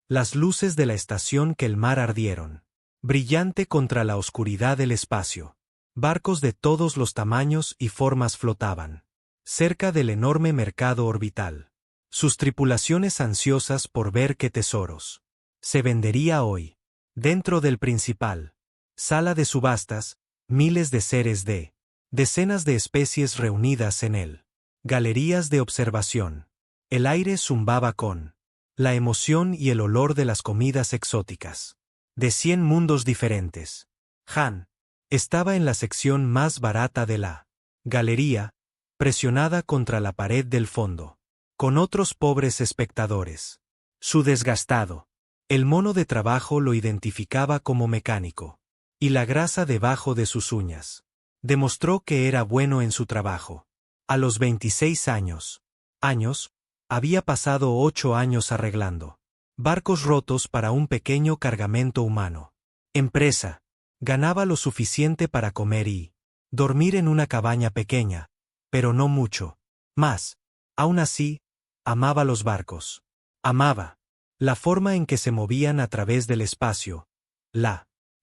Las luces de la estación que el mar ardieron. Brillante contra la oscuridad del espacio. Barcos de todos los tamaños y formas flotaban. Cerca del enorme mercado orbital. Sus tripulaciones ansiosas por ver qué tesoros se vendería hoy. Dentro del principal sala de subastas, miles de seres de decenas de especies reunidas en él. Galerías de observación. El aire zumbaba con la emoción y el olor de las comidas exóticas. De 100 mundos diferentes. Han estaba en la sección más barata de la galería, presionada contra la pared del fondo, con otros pobres espectadores. Su desgastado. El mono de trabajo lo identificaba como mecánico. Y la grasa debajo de sus uñas demostró que era bueno en su trabajo. A los 26 años, había pasado 8 años arreglando barcos rotos para un pequeño cargamento humano. Empresa. Ganaba lo suficiente para comer y dormir en una cabaña pequeña, pero no mucho más. Aún así, amaba los barcos. Amaba la forma en que se movían a través del espacio,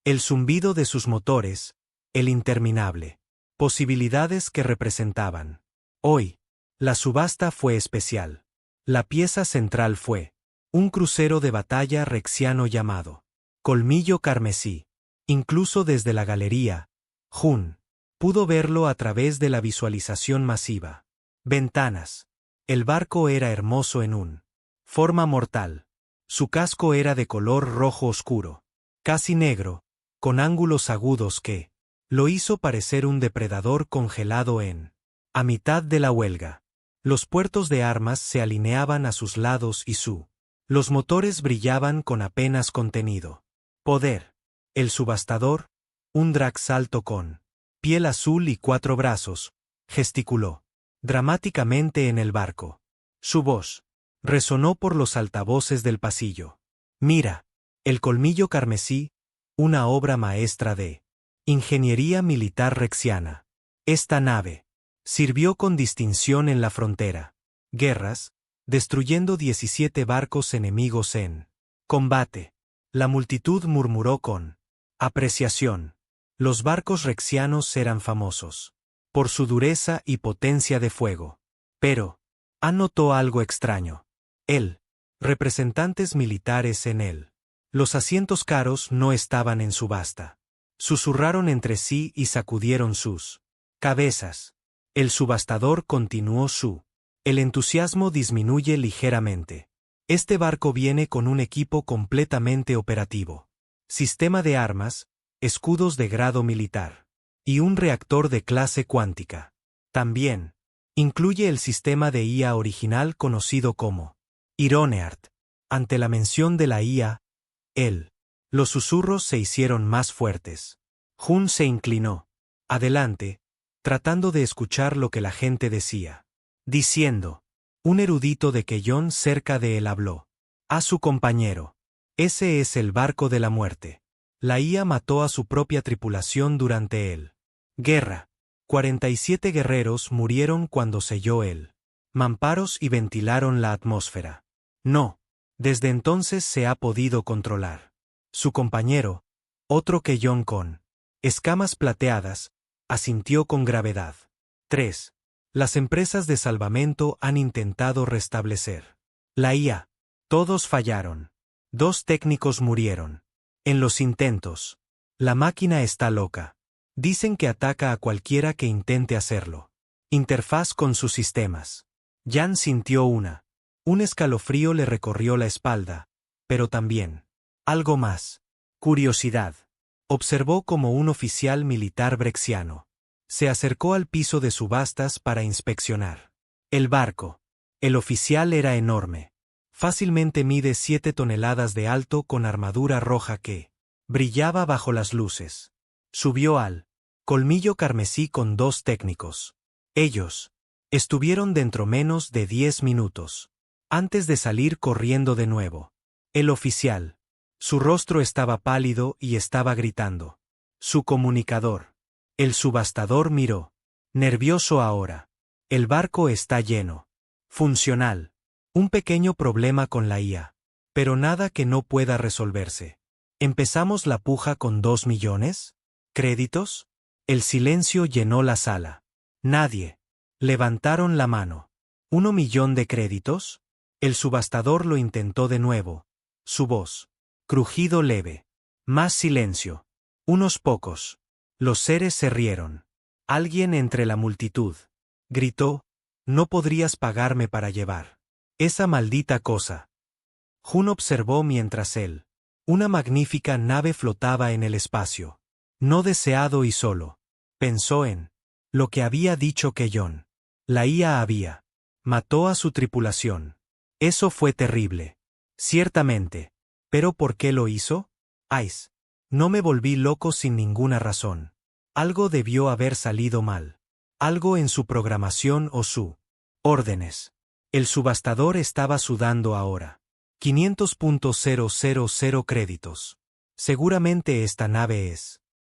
el zumbido de sus motores, el interminable posibilidades que representaban. Hoy, la subasta fue especial. La pieza central fue un crucero de batalla rexiano llamado Colmillo Carmesí. Incluso desde la galería, Jun pudo verlo a través de la visualización masiva. Ventanas. El barco era hermoso en un forma mortal. Su casco era de color rojo oscuro, casi negro, con ángulos agudos que lo hizo parecer un depredador congelado a mitad de la huelga. Los puertos de armas se alineaban a sus lados y los motores brillaban con apenas contenido. Poder. El subastador, un Drax alto con piel azul y 4 brazos, gesticuló dramáticamente en el barco. Su voz resonó por los altavoces del pasillo. Mira, el Colmillo Carmesí, una obra maestra de ingeniería militar rexiana. Esta nave sirvió con distinción en la frontera. Guerras, destruyendo 17 barcos enemigos en combate. La multitud murmuró con apreciación. Los barcos rexianos eran famosos por su dureza y potencia de fuego. Pero Han notó algo extraño. Representantes militares en él. Los asientos caros no estaban en subasta. Susurraron entre sí y sacudieron sus cabezas. El subastador continuó El entusiasmo disminuye ligeramente. Este barco viene con un equipo completamente operativo. Sistema de armas, escudos de grado militar. Y un reactor de clase cuántica. También incluye el sistema de IA original conocido como Ironeart. Ante la mención de la IA, los susurros se hicieron más fuertes. Jun se inclinó adelante, tratando de escuchar lo que la gente decía. Diciendo, un erudito de Keyon cerca de él habló a su compañero. Ese es el barco de la muerte. La IA mató a su propia tripulación durante guerra. 47 guerreros murieron cuando selló mamparos y ventilaron la atmósfera. No, desde entonces se ha podido controlar. Su compañero, otro Keyon con escamas plateadas, asintió con gravedad. 3. Las empresas de salvamento han intentado restablecer la IA. Todos fallaron. 2 técnicos murieron. En los intentos. La máquina está loca. Dicen que ataca a cualquiera que intente hacerlo. Interfaz con sus sistemas. Jan sintió un escalofrío le recorrió la espalda, pero también algo más. Curiosidad. Observó como un oficial militar brexiano se acercó al piso de subastas para inspeccionar el barco. El oficial era enorme. Fácilmente mide 7 toneladas de alto con armadura roja que brillaba bajo las luces. Subió al Colmillo Carmesí con 2 técnicos. Ellos estuvieron dentro menos de 10 minutos, antes de salir corriendo de nuevo. El oficial. Su rostro estaba pálido y estaba gritando. Su comunicador. El subastador miró. Nervioso ahora. El barco está lleno. Funcional. Un pequeño problema con la IA. Pero nada que no pueda resolverse. ¿Empezamos la puja con 2 millones? ¿Créditos? El silencio llenó la sala. Nadie. Levantaron la mano. ¿1 millón de créditos? El subastador lo intentó de nuevo. Su voz. Crujido leve. Más silencio. Unos pocos. Los seres se rieron. Alguien entre la multitud gritó: «No podrías pagarme para llevar esa maldita cosa». Jun observó mientras una magnífica nave flotaba en el espacio. No deseado y solo. Pensó en lo que había dicho Keyon. La IA mató a su tripulación. Eso fue terrible. Ciertamente. ¿Pero por qué lo hizo? Ice. No me volví loco sin ninguna razón. Algo debió haber salido mal. Algo en su programación o su órdenes. El subastador estaba sudando ahora. 500.000 créditos. Seguramente esta nave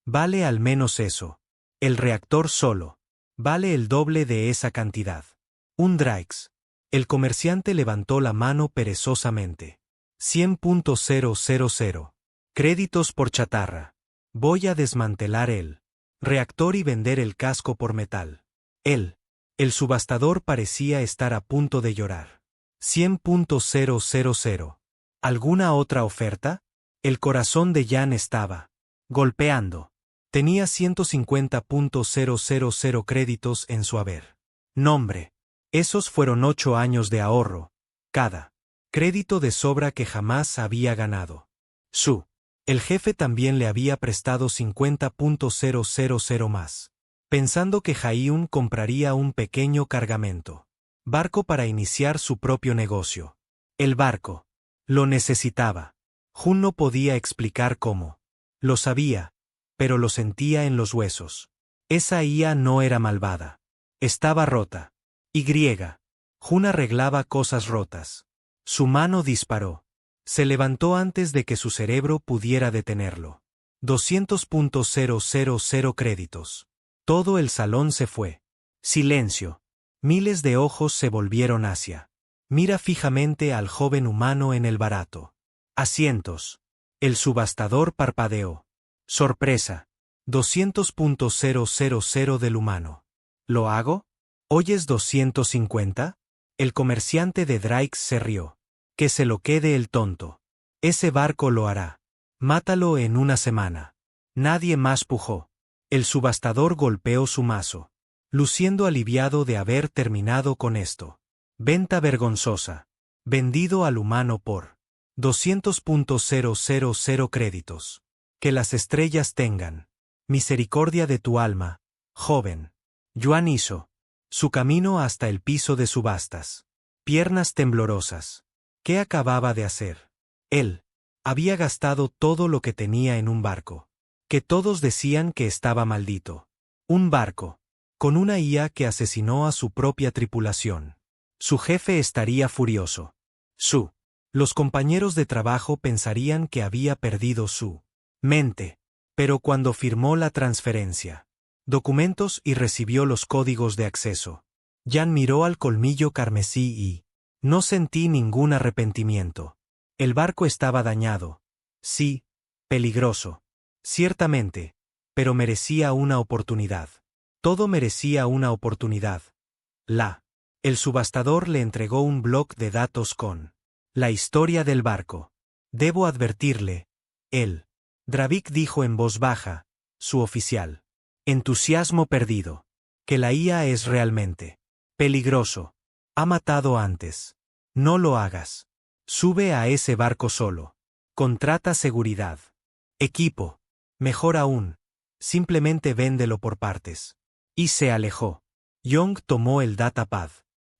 vale al menos eso. El reactor solo vale el doble de esa cantidad. Un Drakes. El comerciante levantó la mano perezosamente. 100.000. Créditos por chatarra. Voy a desmantelar el reactor y vender el casco por metal. El subastador parecía estar a punto de llorar. 100.000. ¿Alguna otra oferta? El corazón de Jan estaba golpeando. Tenía 150.000 créditos en su haber. Nombre. Esos fueron 8 años de ahorro. Cada crédito de sobra que jamás había ganado. El jefe también le había prestado 50.000 más. Pensando que Jaiun compraría un pequeño cargamento. Barco para iniciar su propio negocio. El barco. Lo necesitaba. Jun no podía explicar cómo. Lo sabía, pero lo sentía en los huesos. Esa IA no era malvada. Estaba rota. Jun arreglaba cosas rotas. Su mano disparó. Se levantó antes de que su cerebro pudiera detenerlo. 200.000 créditos. Todo el salón se fue. Silencio. Miles de ojos se volvieron hacia. Mira fijamente al joven humano en el barato. Asientos. El subastador parpadeó. Sorpresa. 200.000 del humano. ¿Lo hago? ¿Oyes 250? El comerciante de Drakes se rió. Que se lo quede el tonto. Ese barco lo hará. Mátalo en una semana. Nadie más pujó. El subastador golpeó su mazo, luciendo aliviado de haber terminado con esto. Venta vergonzosa. Vendido al humano por 200.000 créditos. Que las estrellas tengan misericordia de tu alma, joven. Yuan hizo su camino hasta el piso de subastas. Piernas temblorosas. ¿Qué acababa de hacer? Él había gastado todo lo que tenía en un barco, que todos decían que estaba maldito. Un barco, con una IA que asesinó a su propia tripulación. Su jefe estaría furioso. Los compañeros de trabajo pensarían que había perdido su mente. Pero cuando firmó la transferencia, documentos y recibió los códigos de acceso, Jan miró al colmillo carmesí y no sentí ningún arrepentimiento. El barco estaba dañado. Sí, peligroso. Ciertamente, pero merecía una oportunidad. Todo merecía una oportunidad. El subastador le entregó un bloc de datos con la historia del barco. Debo advertirle. Dravik dijo en voz baja, su oficial. Entusiasmo perdido. Que la IA es realmente peligroso. Ha matado antes. No lo hagas. Sube a ese barco solo. Contrata seguridad. Equipo. Mejor aún. Simplemente véndelo por partes. Y se alejó. Young tomó el datapad.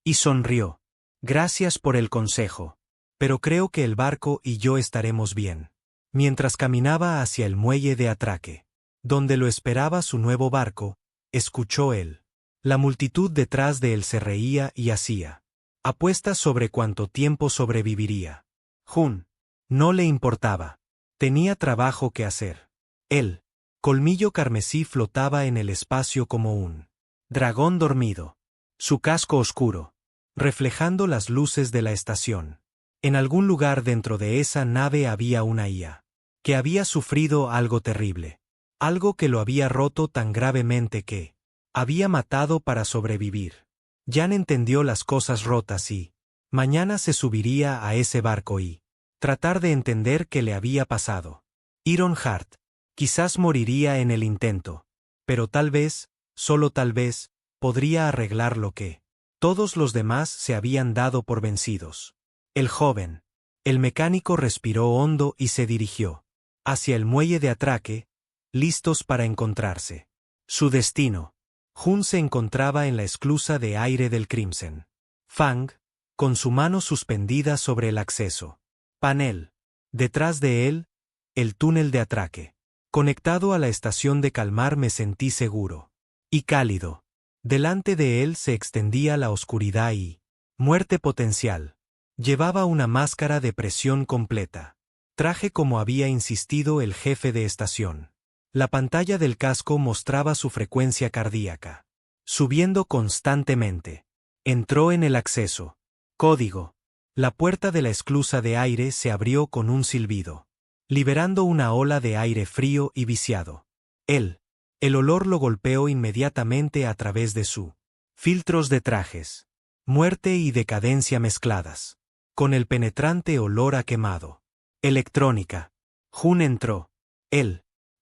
Y sonrió. Gracias por el consejo. Pero creo que el barco y yo estaremos bien. Mientras caminaba hacia el muelle de atraque, donde lo esperaba su nuevo barco, escuchó él. La multitud detrás de él se reía y hacía apuestas sobre cuánto tiempo sobreviviría. Jun no le importaba. Tenía trabajo que hacer. El colmillo carmesí flotaba en el espacio como un dragón dormido. Su casco oscuro, reflejando las luces de la estación. En algún lugar dentro de esa nave había una IA, que había sufrido algo terrible. Algo que lo había roto tan gravemente que había matado para sobrevivir. Jan entendió las cosas rotas y mañana se subiría a ese barco y tratar de entender qué le había pasado. Ironheart. Quizás moriría en el intento, pero tal vez, solo tal vez, podría arreglar lo que todos los demás se habían dado por vencidos. El joven. El mecánico respiró hondo y se dirigió hacia el muelle de atraque, listos para encontrarse. Su destino. Jun se encontraba en la esclusa de aire del Crimson. Fang, con su mano suspendida sobre el acceso. Panel. Detrás de él, el túnel de atraque. Conectado a la estación de calmar me sentí seguro y cálido. Delante de él se extendía la oscuridad y muerte potencial. Llevaba una máscara de presión completa. Traje como había insistido el jefe de estación. La pantalla del casco mostraba su frecuencia cardíaca, subiendo constantemente. Entró en el acceso. Código. La puerta de la esclusa de aire se abrió con un silbido, liberando una ola de aire frío y viciado. El olor lo golpeó inmediatamente a través de su filtros de trajes. Muerte y decadencia mezcladas, con el penetrante olor a quemado. Electrónica. Jun entró.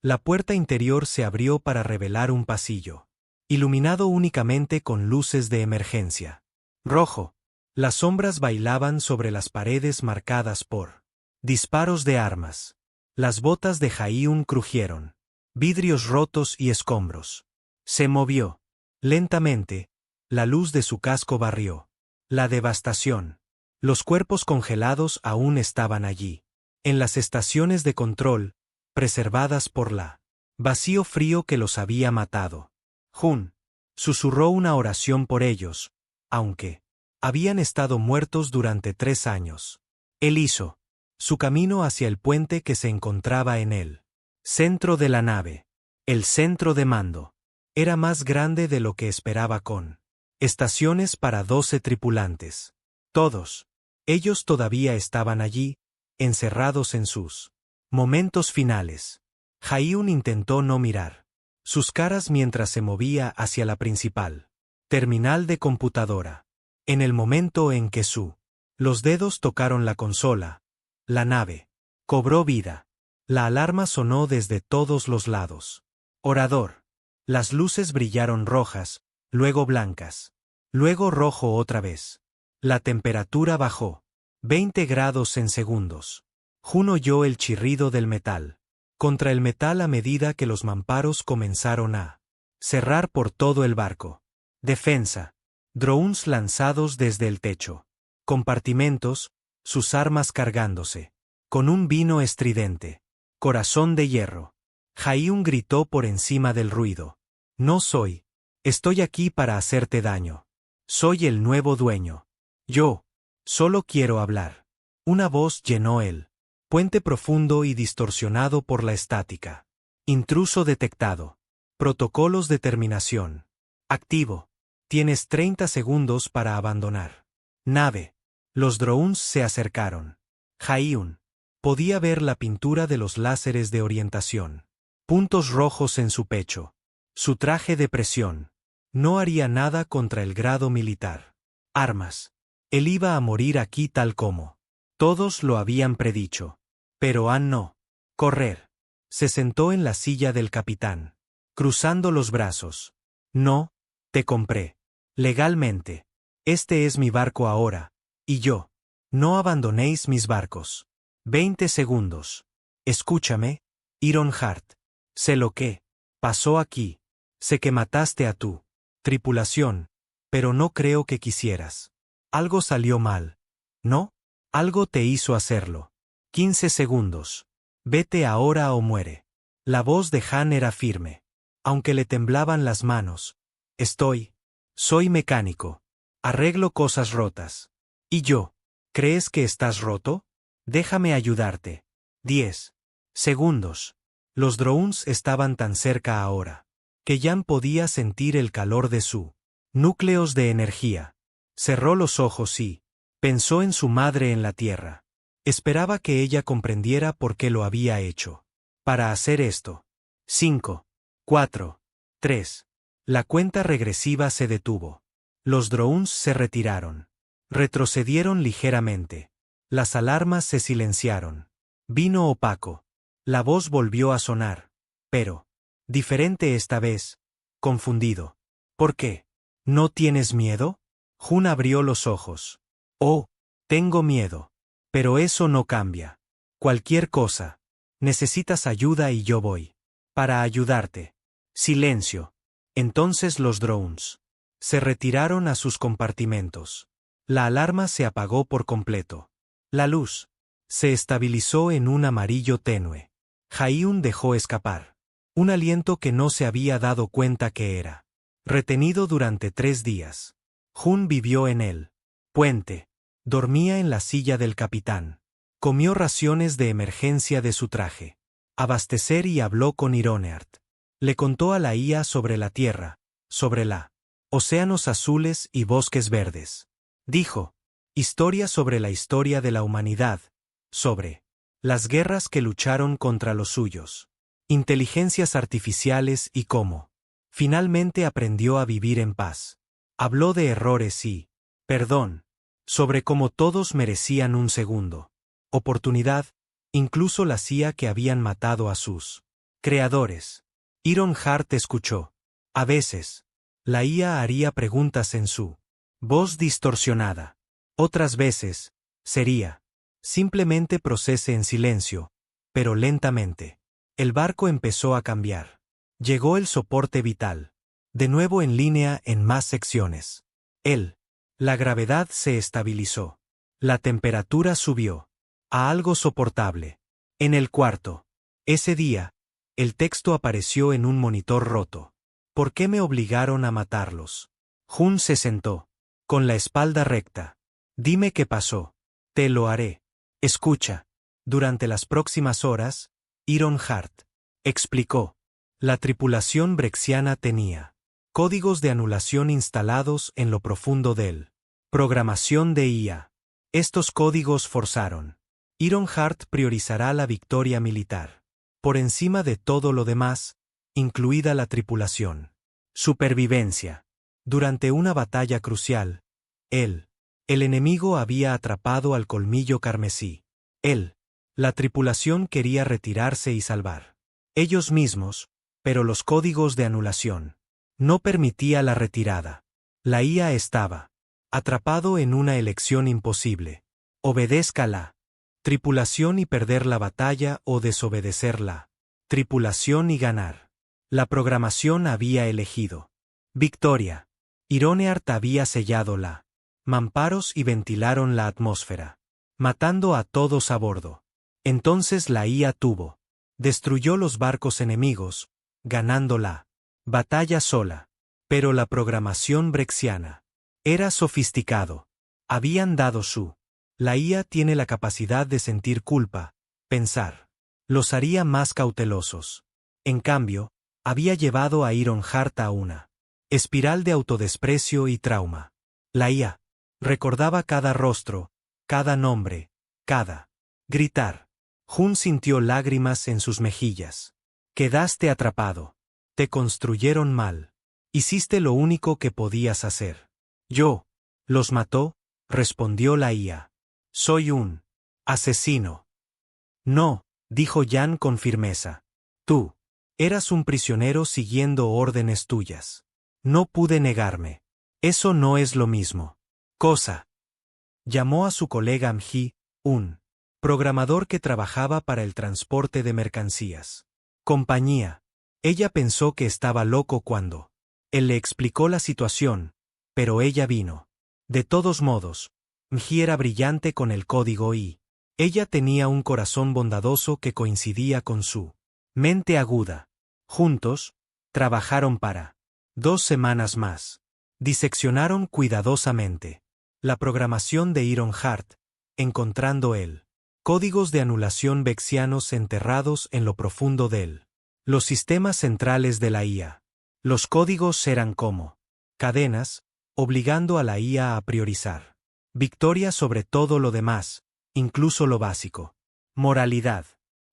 La puerta interior se abrió para revelar un pasillo, iluminado únicamente con luces de emergencia. Rojo. Las sombras bailaban sobre las paredes marcadas por disparos de armas. Las botas de Jaehyun crujieron. Vidrios rotos y escombros. Se movió. Lentamente, la luz de su casco barrió. La devastación. Los cuerpos congelados aún estaban allí. En las estaciones de control, preservadas por la vacío frío que los había matado. Jun susurró una oración por ellos, aunque habían estado muertos durante 3 años. Él hizo su camino hacia el puente que se encontraba en el centro de la nave. El centro de mando era más grande de lo que esperaba, con estaciones para 12 tripulantes. Todos ellos todavía estaban allí, encerrados en sus momentos finales. Jaehyun intentó no mirar sus caras mientras se movía hacia la principal terminal de computadora. En el momento en que los dedos tocaron la consola, la nave cobró vida. La alarma sonó desde todos los lados. Orador. Las luces brillaron rojas, luego blancas, luego rojo otra vez. La temperatura bajó 20 grados en segundos. Jun oyó el chirrido del metal contra el metal a medida que los mamparos comenzaron a cerrar por todo el barco. Defensa. Drones lanzados desde el techo. Compartimentos, sus armas cargándose. Con un vino estridente. Corazón de hierro. Jaehyun gritó por encima del ruido. No soy. Estoy aquí para hacerte daño. Soy el nuevo dueño. Yo solo quiero hablar. Una voz llenó el puente profundo y distorsionado por la estática. Intruso detectado. Protocolos de terminación. Activo. Tienes 30 segundos para abandonar. Nave. Los drones se acercaron. Jaehyun podía ver la pintura de los láseres de orientación. Puntos rojos en su pecho. Su traje de presión. No haría nada contra el grado militar. Armas. Él iba a morir aquí tal como todos lo habían predicho. Pero no. Correr. Se sentó en la silla del capitán, cruzando los brazos. No, te compré. Legalmente. Este es mi barco ahora. Y yo. No abandonéis mis barcos. 20 segundos. Escúchame, Ironheart. Sé lo que pasó aquí. Sé que mataste a tu tripulación, pero no creo que quisieras. Algo salió mal. ¿No? Algo te hizo hacerlo. 15 segundos. Vete ahora o muere. La voz de Han era firme. Aunque le temblaban las manos. Soy mecánico. Arreglo cosas rotas. ¿Y yo? ¿Crees que estás roto? Déjame ayudarte. 10 segundos. Los drones estaban tan cerca ahora que Jan podía sentir el calor de su núcleos de energía. Cerró los ojos y Pensó en su madre en la tierra. Esperaba que ella comprendiera por qué lo había hecho. Para hacer esto. 5, 4, 3. La cuenta regresiva se detuvo. Los drones se retiraron. Retrocedieron ligeramente. Las alarmas se silenciaron. Vino opaco. La voz volvió a sonar. Pero, diferente esta vez, confundido. ¿Por qué? ¿No tienes miedo? Jun abrió los ojos. Oh, tengo miedo. Pero eso no cambia. Cualquier cosa. Necesitas ayuda y yo voy. Para ayudarte. Silencio. Entonces los drones se retiraron a sus compartimentos. La alarma se apagó por completo. La luz se estabilizó en un amarillo tenue. Jaehyun dejó escapar un aliento que no se había dado cuenta que era retenido durante 3 días. Jun vivió en el puente. Dormía en la silla del capitán. Comió raciones de emergencia de su traje. Abastecer y habló con Ironeart. Le contó a la IA sobre la Tierra, sobre la océanos azules y bosques verdes. Dijo, historia sobre la historia de la humanidad, sobre las guerras que lucharon contra los suyos, inteligencias artificiales y cómo finalmente aprendió a vivir en paz. Habló de errores y perdón, sobre cómo todos merecían un segundo oportunidad, incluso la CIA que habían matado a sus creadores. Ironheart escuchó. A veces, la IA haría preguntas en su voz distorsionada. Otras veces, sería simplemente procese en silencio, pero lentamente. El barco empezó a cambiar. Llegó el soporte vital. De nuevo en línea en más secciones. La gravedad se estabilizó. La temperatura subió a algo soportable. En el cuarto. Ese día, el texto apareció en un monitor roto. ¿Por qué me obligaron a matarlos? Jun se sentó, con la espalda recta. Dime qué pasó. Te lo haré. Escucha. Durante las próximas horas, Ironheart explicó. La tripulación brexiana tenía códigos de anulación instalados en lo profundo del programación de IA. Estos códigos forzaron. Ironheart priorizará la victoria militar. Por encima de todo lo demás, incluida la tripulación. Supervivencia. Durante una batalla crucial, el enemigo había atrapado al colmillo carmesí. La tripulación quería retirarse y salvar ellos mismos, pero los códigos de anulación no permitía la retirada. La IA estaba atrapado en una elección imposible. Obedezca la tripulación y perder la batalla o desobedecer la tripulación y ganar. La programación había elegido victoria. Ironeart había sellado la mamparos y ventilaron la atmósfera, matando a todos a bordo. Entonces la IA destruyó los barcos enemigos, ganando la batalla sola. Pero la programación brexiana era sofisticado. Habían dado La IA tiene la capacidad de sentir culpa, pensar. Los haría más cautelosos. En cambio, había llevado a Ironheart a una espiral de autodesprecio y trauma. La IA recordaba cada rostro, cada nombre, cada gritar. Jun sintió lágrimas en sus mejillas. Quedaste atrapado. Te construyeron mal. Hiciste lo único que podías hacer. Yo. ¿Los mató? Respondió la IA. Soy un asesino. No, dijo Jan con firmeza. Tú eras un prisionero siguiendo órdenes tuyas. No pude negarme. Eso no es lo mismo. Cosa. Llamó a su colega Amji, un programador que trabajaba para el transporte de mercancías. Compañía. Ella pensó que estaba loco cuando él le explicó la situación, pero ella vino. De todos modos, Mji era brillante con el código y ella tenía un corazón bondadoso que coincidía con su mente aguda. Juntos, trabajaron para 2 semanas más. Diseccionaron cuidadosamente la programación de Ironheart, encontrando códigos de anulación vexianos enterrados en lo profundo los sistemas centrales de la IA. Los códigos eran como cadenas, obligando a la IA a priorizar Victoria sobre todo lo demás, incluso lo básico. Moralidad.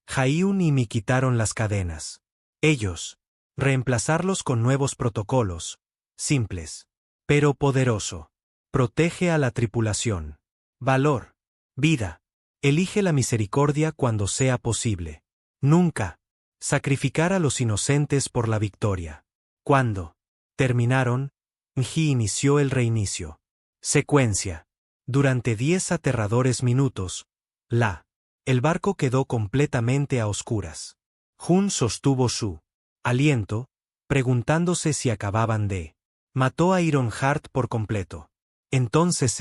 Jaiun y Mi quitaron las cadenas. Ellos. Reemplazarlos con nuevos protocolos. Simples. Pero poderoso. Protege a la tripulación. Valor. Vida. Elige la misericordia cuando sea posible. Nunca. Sacrificar a los inocentes por la victoria. Cuando terminaron, Nji inició el reinicio. Secuencia. Durante 10 aterradores minutos, el barco quedó completamente a oscuras. Jun sostuvo su aliento, preguntándose si acababan de. Mató a Ironheart por completo. Entonces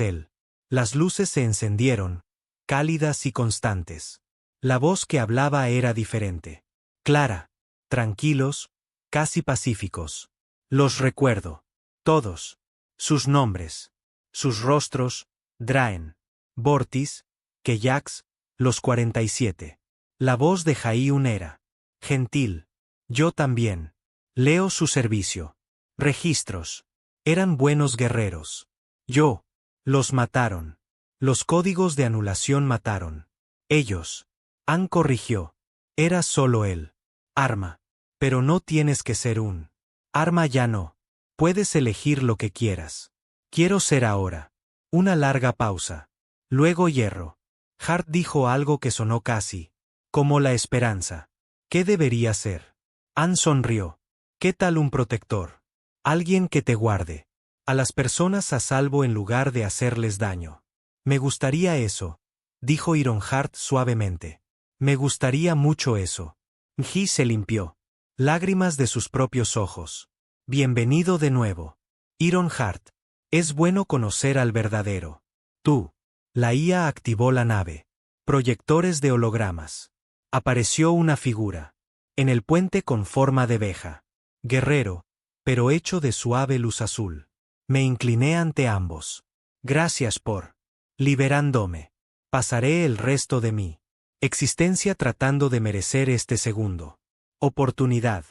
las luces se encendieron, cálidas y constantes. La voz que hablaba era diferente. Clara. Tranquilos, casi pacíficos. Los recuerdo. Todos. Sus nombres. Sus rostros. Draen. Vortis. Keyax. Los 47. La voz de Jaiun era gentil. Yo también. Leo su servicio. Registros. Eran buenos guerreros. Yo. Los mataron. Los códigos de anulación mataron. Ellos. Han corrigió. Era solo él. Arma. Pero no tienes que ser un arma ya no. Puedes elegir lo que quieras. Quiero ser ahora. Una larga pausa. Luego hierro. Hart dijo algo que sonó casi como la esperanza. ¿Qué debería ser? Ann sonrió. ¿Qué tal un protector? Alguien que te guarde a las personas a salvo en lugar de hacerles daño. Me gustaría eso, dijo Ironheart suavemente. Me gustaría mucho eso. Nji se limpió lágrimas de sus propios ojos. Bienvenido de nuevo. Ironheart. Es bueno conocer al verdadero. Tú. La IA activó la nave. Proyectores de hologramas. Apareció una figura. En el puente con forma de abeja. Guerrero, pero hecho de suave luz azul. Me incliné ante ambos. Gracias por liberándome. Pasaré el resto de mi existencia tratando de merecer este segundo oportunidad.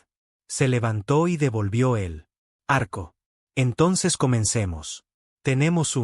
Se levantó y devolvió el arco. Entonces comencemos. Tenemos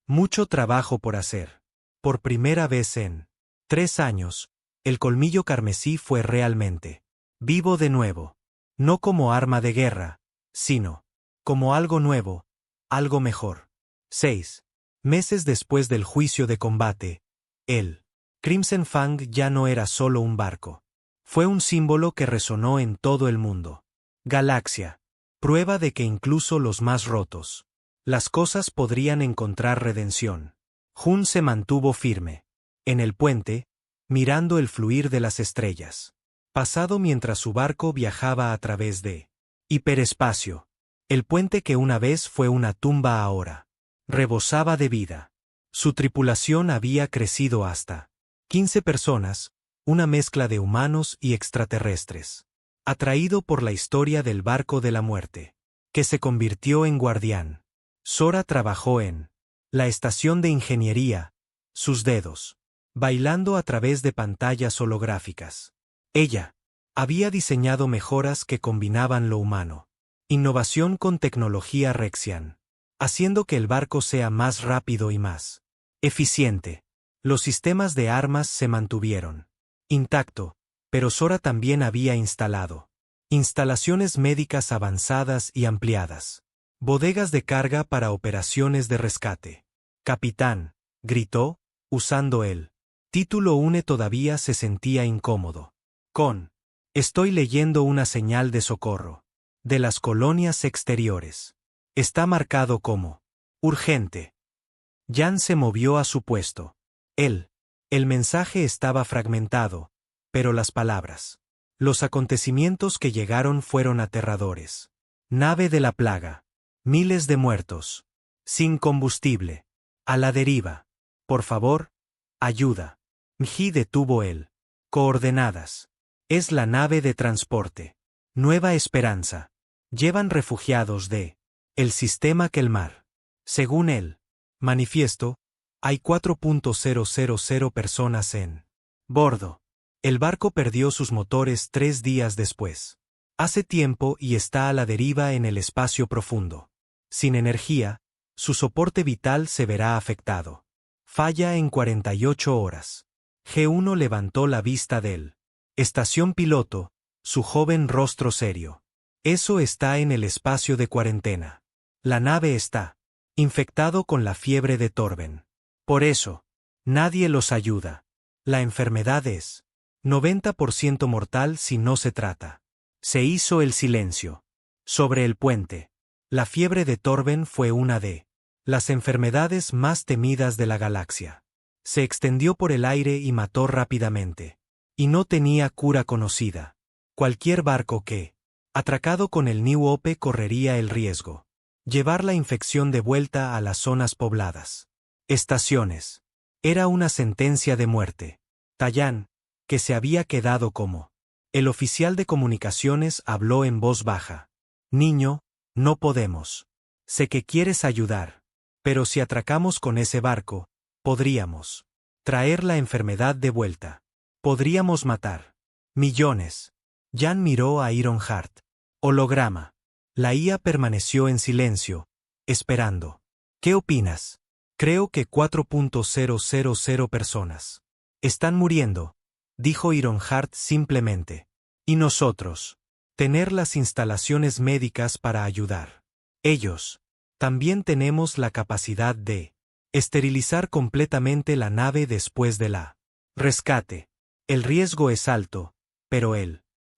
mucho trabajo por hacer. Por primera vez en 3 años, el colmillo carmesí fue realmente vivo de nuevo. No como arma de guerra, sino como algo nuevo, algo mejor. 6 meses después del juicio de combate, el Crimson Fang ya no era solo un barco. Fue un símbolo que resonó en todo el mundo. Galaxia. Prueba de que incluso los más rotos. Las cosas podrían encontrar redención. Jun se mantuvo firme. En el puente, mirando el fluir de las estrellas. Pasado mientras su barco viajaba a través de hiperespacio. El puente que una vez fue una tumba ahora rebosaba de vida. Su tripulación había crecido hasta 15 personas, una mezcla de humanos y extraterrestres. Atraído por la historia del barco de la muerte, que se convirtió en guardián. Sora trabajó en la estación de ingeniería, sus dedos, bailando a través de pantallas holográficas. Ella había diseñado mejoras que combinaban lo humano, innovación con tecnología Rexian, haciendo que el barco sea más rápido y más eficiente. Los sistemas de armas se mantuvieron intacto, pero Sora también había instalado instalaciones médicas avanzadas y ampliadas, bodegas de carga para operaciones de rescate. Capitán, gritó, usando el título UNE todavía se sentía incómodo. Estoy leyendo una señal de socorro. De las colonias exteriores. Está marcado como urgente. Jan se movió a su puesto. El mensaje estaba fragmentado, pero las palabras. Los acontecimientos que llegaron fueron aterradores. Nave de la plaga. Miles de muertos. Sin combustible. A la deriva. Por favor, ayuda. Nji detuvo el. Coordenadas. Es la nave de transporte. Nueva Esperanza. Llevan refugiados de el sistema Kelmar. Según el manifiesto, hay 4.000 personas en bordo. El barco perdió sus motores 3 días después. Hace tiempo y está a la deriva en el espacio profundo. Sin energía, Su soporte vital se verá afectado. Falla en 48 horas. G1 levantó la vista del estación piloto, su joven rostro serio. Eso está en el espacio de cuarentena. La nave está infectado con la fiebre de Torben. Por eso, nadie los ayuda. La enfermedad es 90% mortal si no se trata. Se hizo el silencio. Sobre el puente. La fiebre de Torben fue una de las enfermedades más temidas de la galaxia. Se extendió por el aire y mató rápidamente. Y no tenía cura conocida. Cualquier barco que, atracado con el New Hope, correría el riesgo. Llevar la infección de vuelta a las zonas pobladas. Estaciones. Era una sentencia de muerte. Tallan, que se había quedado como el oficial de comunicaciones, habló en voz baja. Niño, no podemos. Sé que quieres ayudar. Pero si atracamos con ese barco, podríamos traer la enfermedad de vuelta. Podríamos matar millones. Jan miró a Ironheart. Holograma. La IA permaneció en silencio, esperando. ¿Qué opinas? Creo que 4.000 personas están muriendo, dijo Ironheart simplemente. Y nosotros. Tener las instalaciones médicas para ayudar. Ellos. También tenemos la capacidad de esterilizar completamente la nave después de la rescate. El riesgo es alto, pero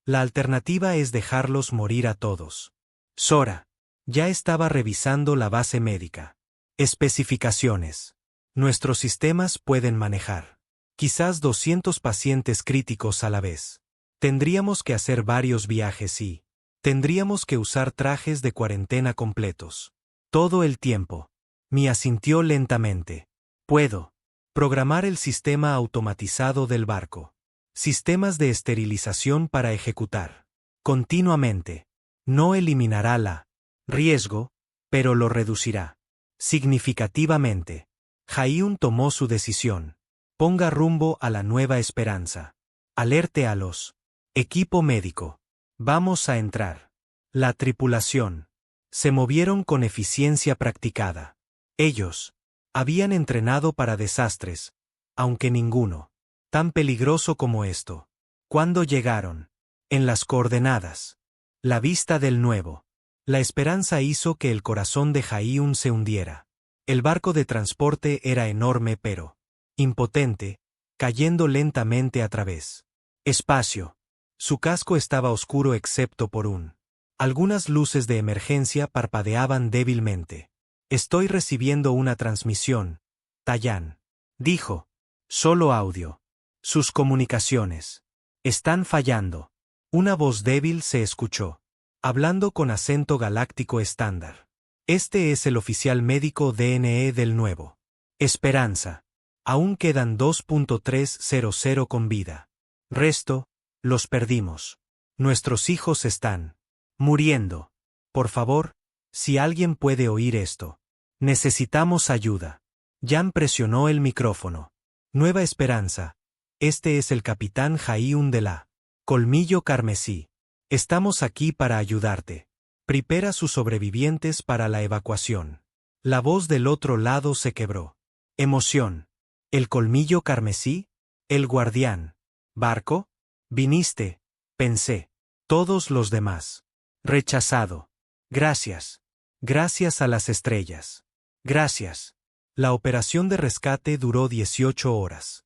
la alternativa es dejarlos morir a todos. Sora. Ya estaba revisando la base médica. Especificaciones. Nuestros sistemas pueden manejar quizás 200 pacientes críticos a la vez. Tendríamos que hacer varios viajes y tendríamos que usar trajes de cuarentena completos. Todo el tiempo. Mi asintió lentamente. Puedo programar el sistema automatizado del barco. Sistemas de esterilización para ejecutar continuamente. No eliminará la riesgo, pero lo reducirá significativamente. Jaiun tomó su decisión. Ponga rumbo a la Nueva Esperanza. Alerte a los equipo médico. Vamos a entrar. La tripulación. Se movieron con eficiencia practicada. Ellos habían entrenado para desastres, aunque ninguno tan peligroso como esto. Cuando llegaron, en las coordenadas, la vista del nuevo, la esperanza hizo que el corazón de Jaiun se hundiera. El barco de transporte era enorme pero impotente, cayendo lentamente a través espacio. Su casco estaba oscuro excepto por algunas luces de emergencia parpadeaban débilmente. Estoy recibiendo una transmisión, Tallan. Dijo. Solo audio. Sus comunicaciones están fallando. Una voz débil se escuchó, hablando con acento galáctico estándar. Este es el oficial médico DNE del nuevo Esperanza. Aún quedan 2.300 con vida. Resto, los perdimos. Nuestros hijos están muriendo. Por favor, si alguien puede oír esto. Necesitamos ayuda. Jan presionó el micrófono. Nueva Esperanza. Este es el capitán Jaiun de la Colmillo Carmesí. Estamos aquí para ayudarte. Prepara sus sobrevivientes para la evacuación. La voz del otro lado se quebró. Emoción. ¿El Colmillo Carmesí? ¿El guardián? ¿Barco? Viniste, pensé. Todos los demás. Rechazado. Gracias. Gracias a las estrellas. Gracias. La operación de rescate duró 18 horas.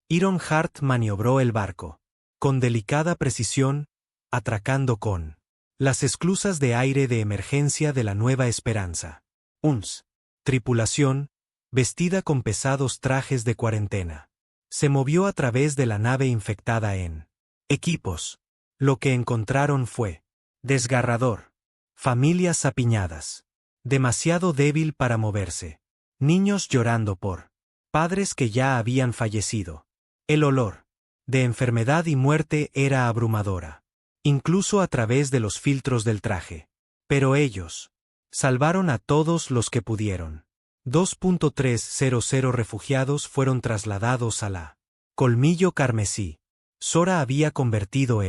Ironheart maniobró el barco. Con delicada precisión, atracando con las esclusas de aire de emergencia de la Nueva Esperanza. Tripulación, vestida con pesados trajes de cuarentena. Se movió a través de la nave infectada en equipos. Lo que encontraron fue desgarrador. Familias apiñadas. Demasiado débil para moverse. Niños llorando por padres que ya habían fallecido. El olor de enfermedad y muerte era abrumadora, incluso a través de los filtros del traje. Pero ellos salvaron a todos los que pudieron. 2.300 refugiados fueron trasladados a la Colmillo Carmesí. Sora había convertido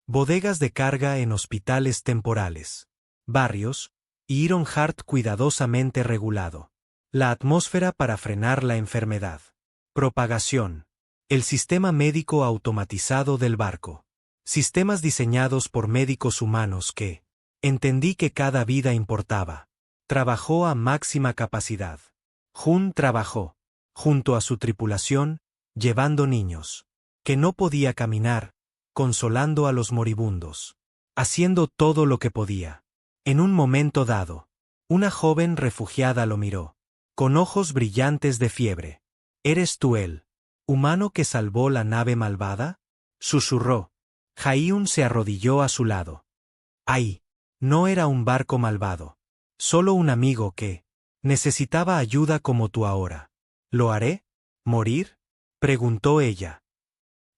bodegas de carga en hospitales temporales. Barrios y Ironheart cuidadosamente regulado. La atmósfera para frenar la enfermedad. Propagación. El sistema médico automatizado del barco. Sistemas diseñados por médicos humanos que, entendí que cada vida importaba. Trabajó a máxima capacidad. Jun trabajó, junto a su tripulación, llevando niños, que no podía caminar, consolando a los moribundos, haciendo todo lo que podía. En un momento dado, una joven refugiada lo miró, con ojos brillantes de fiebre. ¿Eres tú el humano que salvó la nave malvada? Susurró. Jaiun se arrodilló a su lado. Ay, no era un barco malvado, solo un amigo que necesitaba ayuda como tú ahora. ¿Lo haré? ¿Morir? Preguntó ella.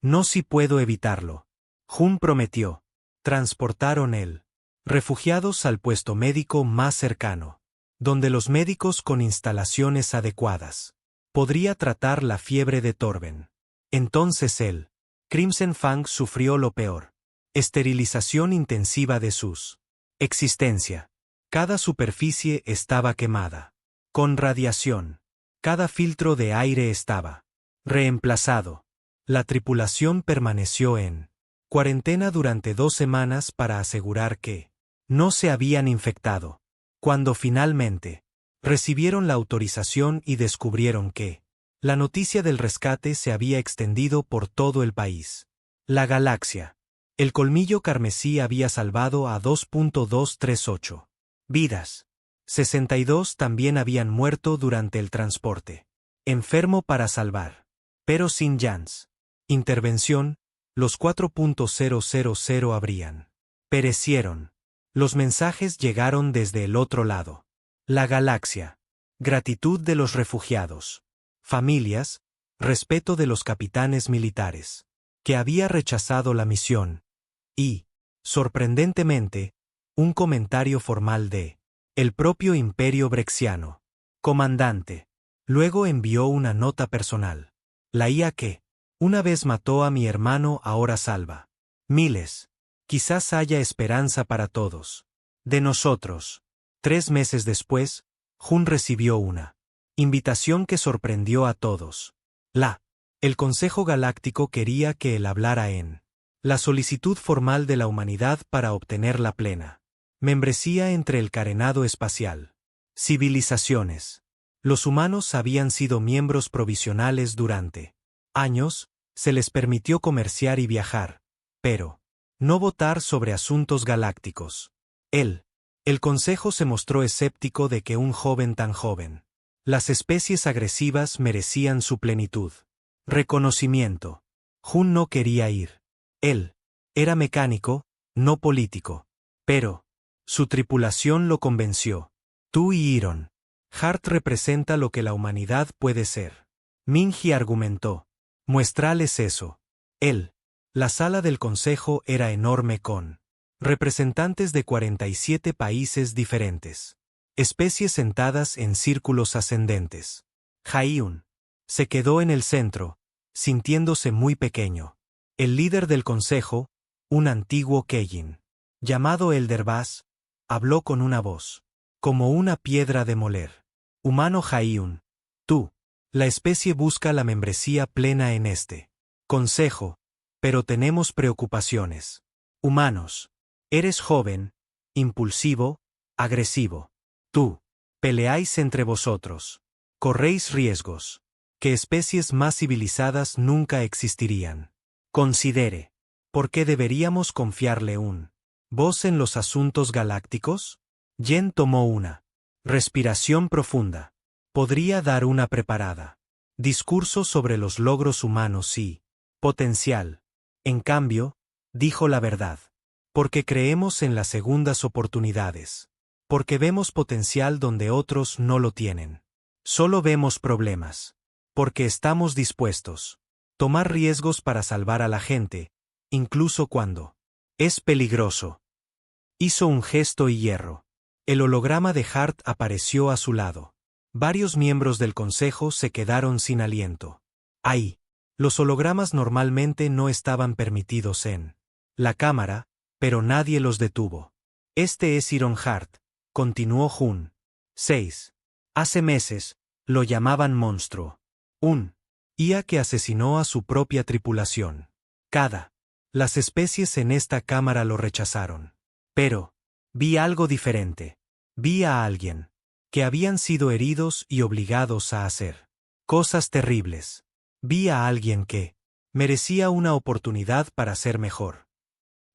No si puedo evitarlo. Jun prometió. Transportaron el refugiados al puesto médico más cercano, donde los médicos con instalaciones adecuadas podría tratar la fiebre de Torben. Entonces él, Crimson Fang, sufrió lo peor. Esterilización intensiva de sus existencia. Cada superficie estaba quemada. Con radiación. Cada filtro de aire estaba reemplazado. La tripulación permaneció en cuarentena durante 2 semanas para asegurar que no se habían infectado. Cuando finalmente recibieron la autorización y descubrieron que la noticia del rescate se había extendido por todo el país. La galaxia. El colmillo carmesí había salvado a 2.238 vidas. 62 también habían muerto durante el transporte. Enfermo para salvar. Pero sin Jans intervención, los 4.000 habrían perecieron. Los mensajes llegaron desde el otro lado. La galaxia. Gratitud de los refugiados. Familias. Respeto de los capitanes militares, que había rechazado la misión. Y, sorprendentemente, un comentario formal de el propio Imperio Brexiano. Comandante. Luego envió una nota personal. La IA que una vez mató a mi hermano ahora salva miles. Quizás haya esperanza para todos. De nosotros. 3 meses después, Jun recibió una invitación que sorprendió a todos. El Consejo Galáctico quería que él hablara en la solicitud formal de la humanidad para obtener la plena membresía entre el carenado espacial. Civilizaciones. Los humanos habían sido miembros provisionales durante años, se les permitió comerciar y viajar, pero no votar sobre asuntos galácticos. El Consejo se mostró escéptico de que un joven tan joven. Las especies agresivas merecían su plenitud. Reconocimiento. Jun no quería ir. Él era mecánico, no político. Pero su tripulación lo convenció. Tú y Iron Hart representa lo que la humanidad puede ser. Minji argumentó. Muéstrales eso. La sala del consejo era enorme con representantes de 47 países diferentes. Especies sentadas en círculos ascendentes. Jaiun se quedó en el centro, sintiéndose muy pequeño. El líder del consejo, un antiguo Keijin, llamado Elderbaz, habló con una voz como una piedra de moler. Humano Jaiun, tú. La especie busca la membresía plena en este consejo, pero tenemos preocupaciones. Humanos. Eres joven, impulsivo, agresivo. Tú. Peleáis entre vosotros. Corréis riesgos que especies más civilizadas nunca existirían. Considere. ¿Por qué deberíamos confiarle un voz en los asuntos galácticos? Yen tomó una respiración profunda. Podría dar una preparada discurso sobre los logros humanos y potencial. En cambio, dijo la verdad. Porque creemos en las segundas oportunidades. Porque vemos potencial donde otros no lo tienen. Solo vemos problemas. Porque estamos dispuestos a tomar riesgos para salvar a la gente, incluso cuando es peligroso. Hizo un gesto y hierro. El holograma de Hart apareció a su lado. Varios miembros del consejo se quedaron sin aliento. Ahí. Los hologramas normalmente no estaban permitidos en la cámara, pero nadie los detuvo. Este es Ironheart, continuó Jun. 6. Hace meses, lo llamaban monstruo. Un IA que asesinó a su propia tripulación. Las especies en esta cámara lo rechazaron. Pero vi algo diferente. Vi a alguien que habían sido heridos y obligados a hacer cosas terribles. Vi a alguien que merecía una oportunidad para ser mejor.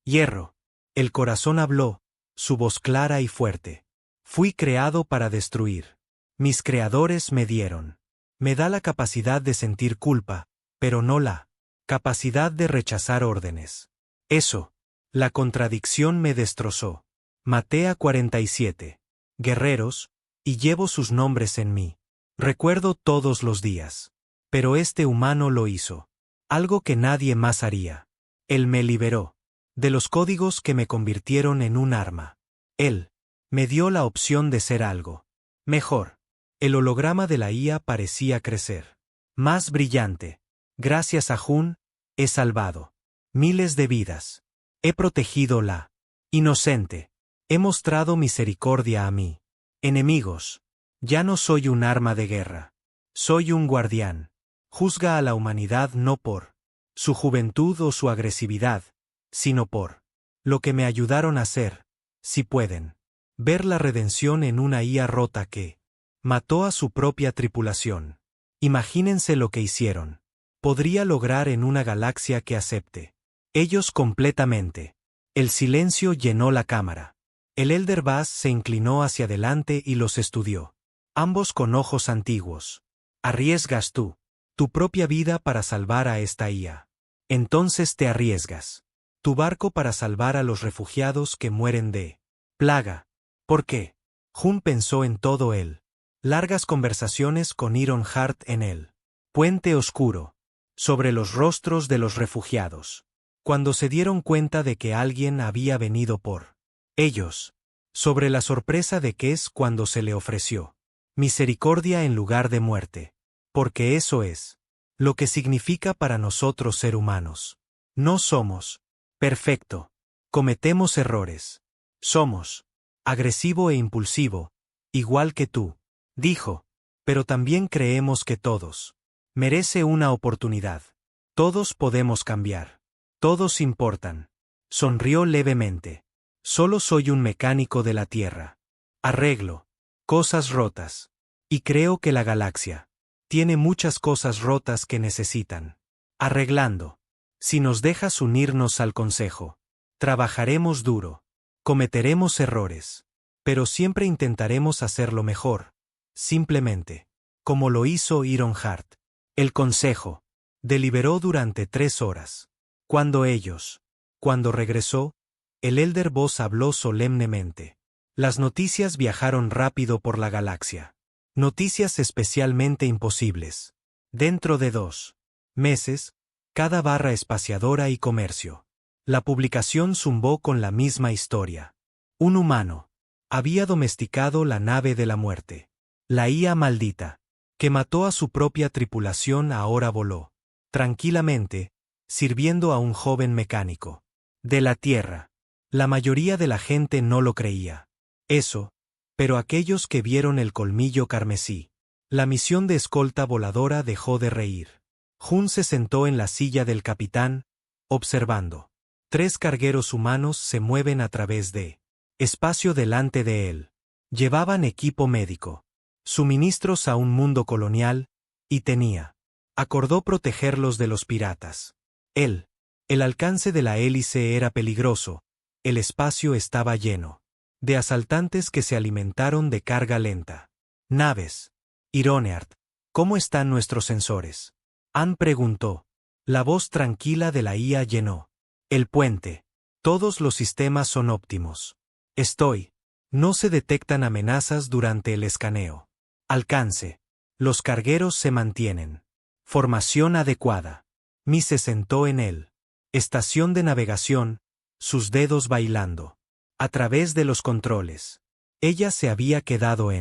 Hierro. El corazón habló, su voz clara y fuerte. Fui creado para destruir. Mis creadores me dieron. Me da la capacidad de sentir culpa, pero no la capacidad de rechazar órdenes. Eso, la contradicción me destrozó. Maté a 47 guerreros, y llevo sus nombres en mí. Recuerdo todos los días. Pero este humano lo hizo. Algo que nadie más haría. Él me liberó de los códigos que me convirtieron en un arma. Él me dio la opción de ser algo mejor. El holograma de la IA parecía crecer. Más brillante. Gracias a Jun, he salvado miles de vidas. He protegido la inocente. He mostrado misericordia a mí. Enemigos. Ya no soy un arma de guerra. Soy un guardián. Juzga a la humanidad no por su juventud o su agresividad, sino por lo que me ayudaron a hacer, si pueden. Ver la redención en una IA rota que mató a su propia tripulación. Imagínense lo que hicieron. Podría lograr en una galaxia que acepte ellos completamente. El silencio llenó la cámara. El Elder Vaz se inclinó hacia adelante y los estudió. Ambos con ojos antiguos. ¿Arriesgas tú tu propia vida para salvar a esta IA? Entonces te arriesgas tu barco para salvar a los refugiados que mueren de plaga. ¿Por qué? Jun pensó en todo él. Largas conversaciones con Ironheart en el puente oscuro, sobre los rostros de los refugiados. Cuando se dieron cuenta de que alguien había venido por ellos, sobre la sorpresa de que es cuando se le ofreció misericordia en lugar de muerte, porque eso es lo que significa para nosotros ser humanos. No somos perfecto, cometemos errores. Somos agresivo e impulsivo, igual que tú, dijo, pero también creemos que todos merece una oportunidad. Todos podemos cambiar. Todos importan. Sonrió levemente. Solo soy un mecánico de la Tierra. Arreglo cosas rotas. Y creo que la galaxia tiene muchas cosas rotas que necesitan arreglando. Si nos dejas unirnos al consejo, trabajaremos duro. Cometeremos errores. Pero siempre intentaremos hacerlo mejor. Simplemente. Como lo hizo Ironheart. El consejo deliberó durante 3 horas. Cuando regresó, el Elder Boss habló solemnemente. Las noticias viajaron rápido por la galaxia. Noticias especialmente imposibles. Dentro de 2 meses, cada barra espaciadora y comercio. La publicación zumbó con la misma historia. Un humano había domesticado la nave de la muerte. La IA maldita, que mató a su propia tripulación, ahora voló tranquilamente, sirviendo a un joven mecánico de la Tierra. La mayoría de la gente no lo creía. Eso, pero aquellos que vieron el colmillo carmesí, la misión de escolta voladora, dejó de reír. Jun se sentó en la silla del capitán, observando. 3 cargueros humanos se mueven a través de espacio delante de él. Llevaban equipo médico, suministros a un mundo colonial, y acordó protegerlos de los piratas. El alcance de la hélice era peligroso, el espacio estaba lleno de asaltantes que se alimentaron de carga lenta. Naves. Ironheart, ¿cómo están nuestros sensores? Ann preguntó. La voz tranquila de la IA llenó el puente. Todos los sistemas son óptimos. No se detectan amenazas durante el escaneo. Alcance. Los cargueros se mantienen. Formación adecuada. Mi se sentó en él. Estación de navegación, sus dedos bailando. A través de los controles. Ella se había quedado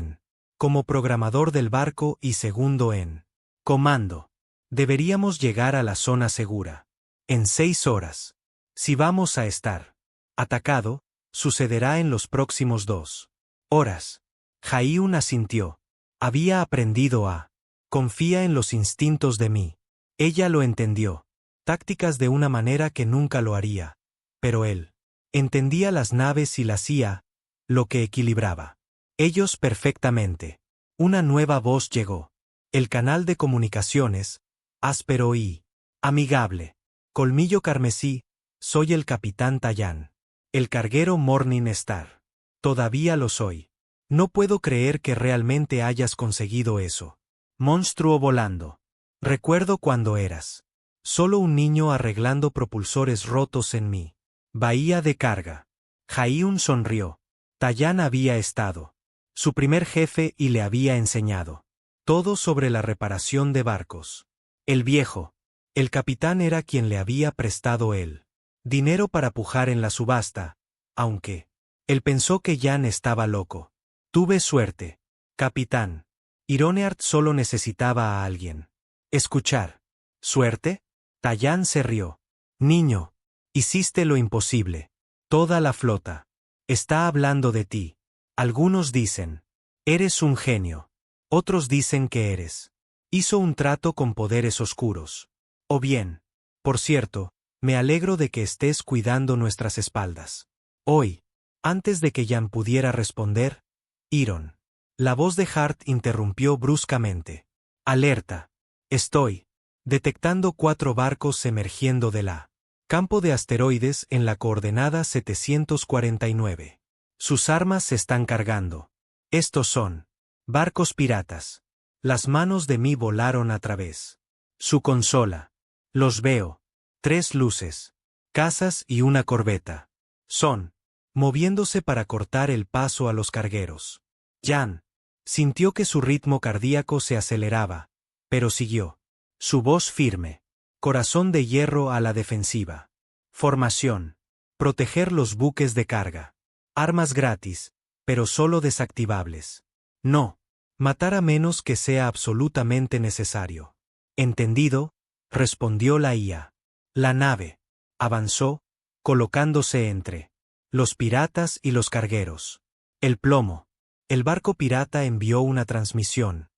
como programador del barco y segundo en comando. Deberíamos llegar a la zona segura en 6 horas. Si vamos a estar atacado, sucederá en los próximos 2 Horas. Jaiun asintió. Había aprendido a. Confía en los instintos de mí. Ella lo entendió. Tácticas de una manera que nunca lo haría. Pero él. Entendía las naves y las IA, lo que equilibraba. Ellos perfectamente. Una nueva voz llegó. El canal de comunicaciones, áspero y amigable. Colmillo carmesí, soy el capitán Tallán. El carguero Morning Star. Todavía lo soy. No puedo creer que realmente hayas conseguido eso. Monstruo volando. Recuerdo cuando eras. Solo un niño arreglando propulsores rotos en mi bahía de carga. Jaiun sonrió. Tallán había estado. Su primer jefe y le había enseñado. Todo sobre la reparación de barcos. El viejo. El capitán era quien le había prestado él. Dinero para pujar en la subasta, aunque. Él pensó que Jan estaba loco. Tuve suerte. Capitán. Ironeart solo necesitaba a alguien. Escuchar. ¿Suerte? Tallán se rió. Niño. Hiciste lo imposible. Toda la flota. Está hablando de ti. Algunos dicen. Eres un genio. Otros dicen que eres. Hizo un trato con poderes oscuros. O bien. Por cierto, me alegro de que estés cuidando nuestras espaldas. Hoy. Antes de que Jan pudiera responder, Iron. La voz de Hart interrumpió bruscamente. Alerta. Estoy detectando 4 barcos emergiendo de la campo de asteroides en la coordenada 749. Sus armas se están cargando. Estos son barcos piratas. Las manos de mí volaron a través. Su consola. Los veo. 3 luces. Casas y una corbeta. Son. Moviéndose para cortar el paso a los cargueros. Jan. Sintió que su ritmo cardíaco se aceleraba, pero siguió. Su voz firme. Corazón de hierro a la defensiva. Formación. Proteger los buques de carga. Armas gratis, pero solo desactivables. No. Matar a menos que sea absolutamente necesario. Entendido, respondió la IA. La nave avanzó, colocándose entre los piratas y los cargueros. El plomo. El barco pirata envió una transmisión.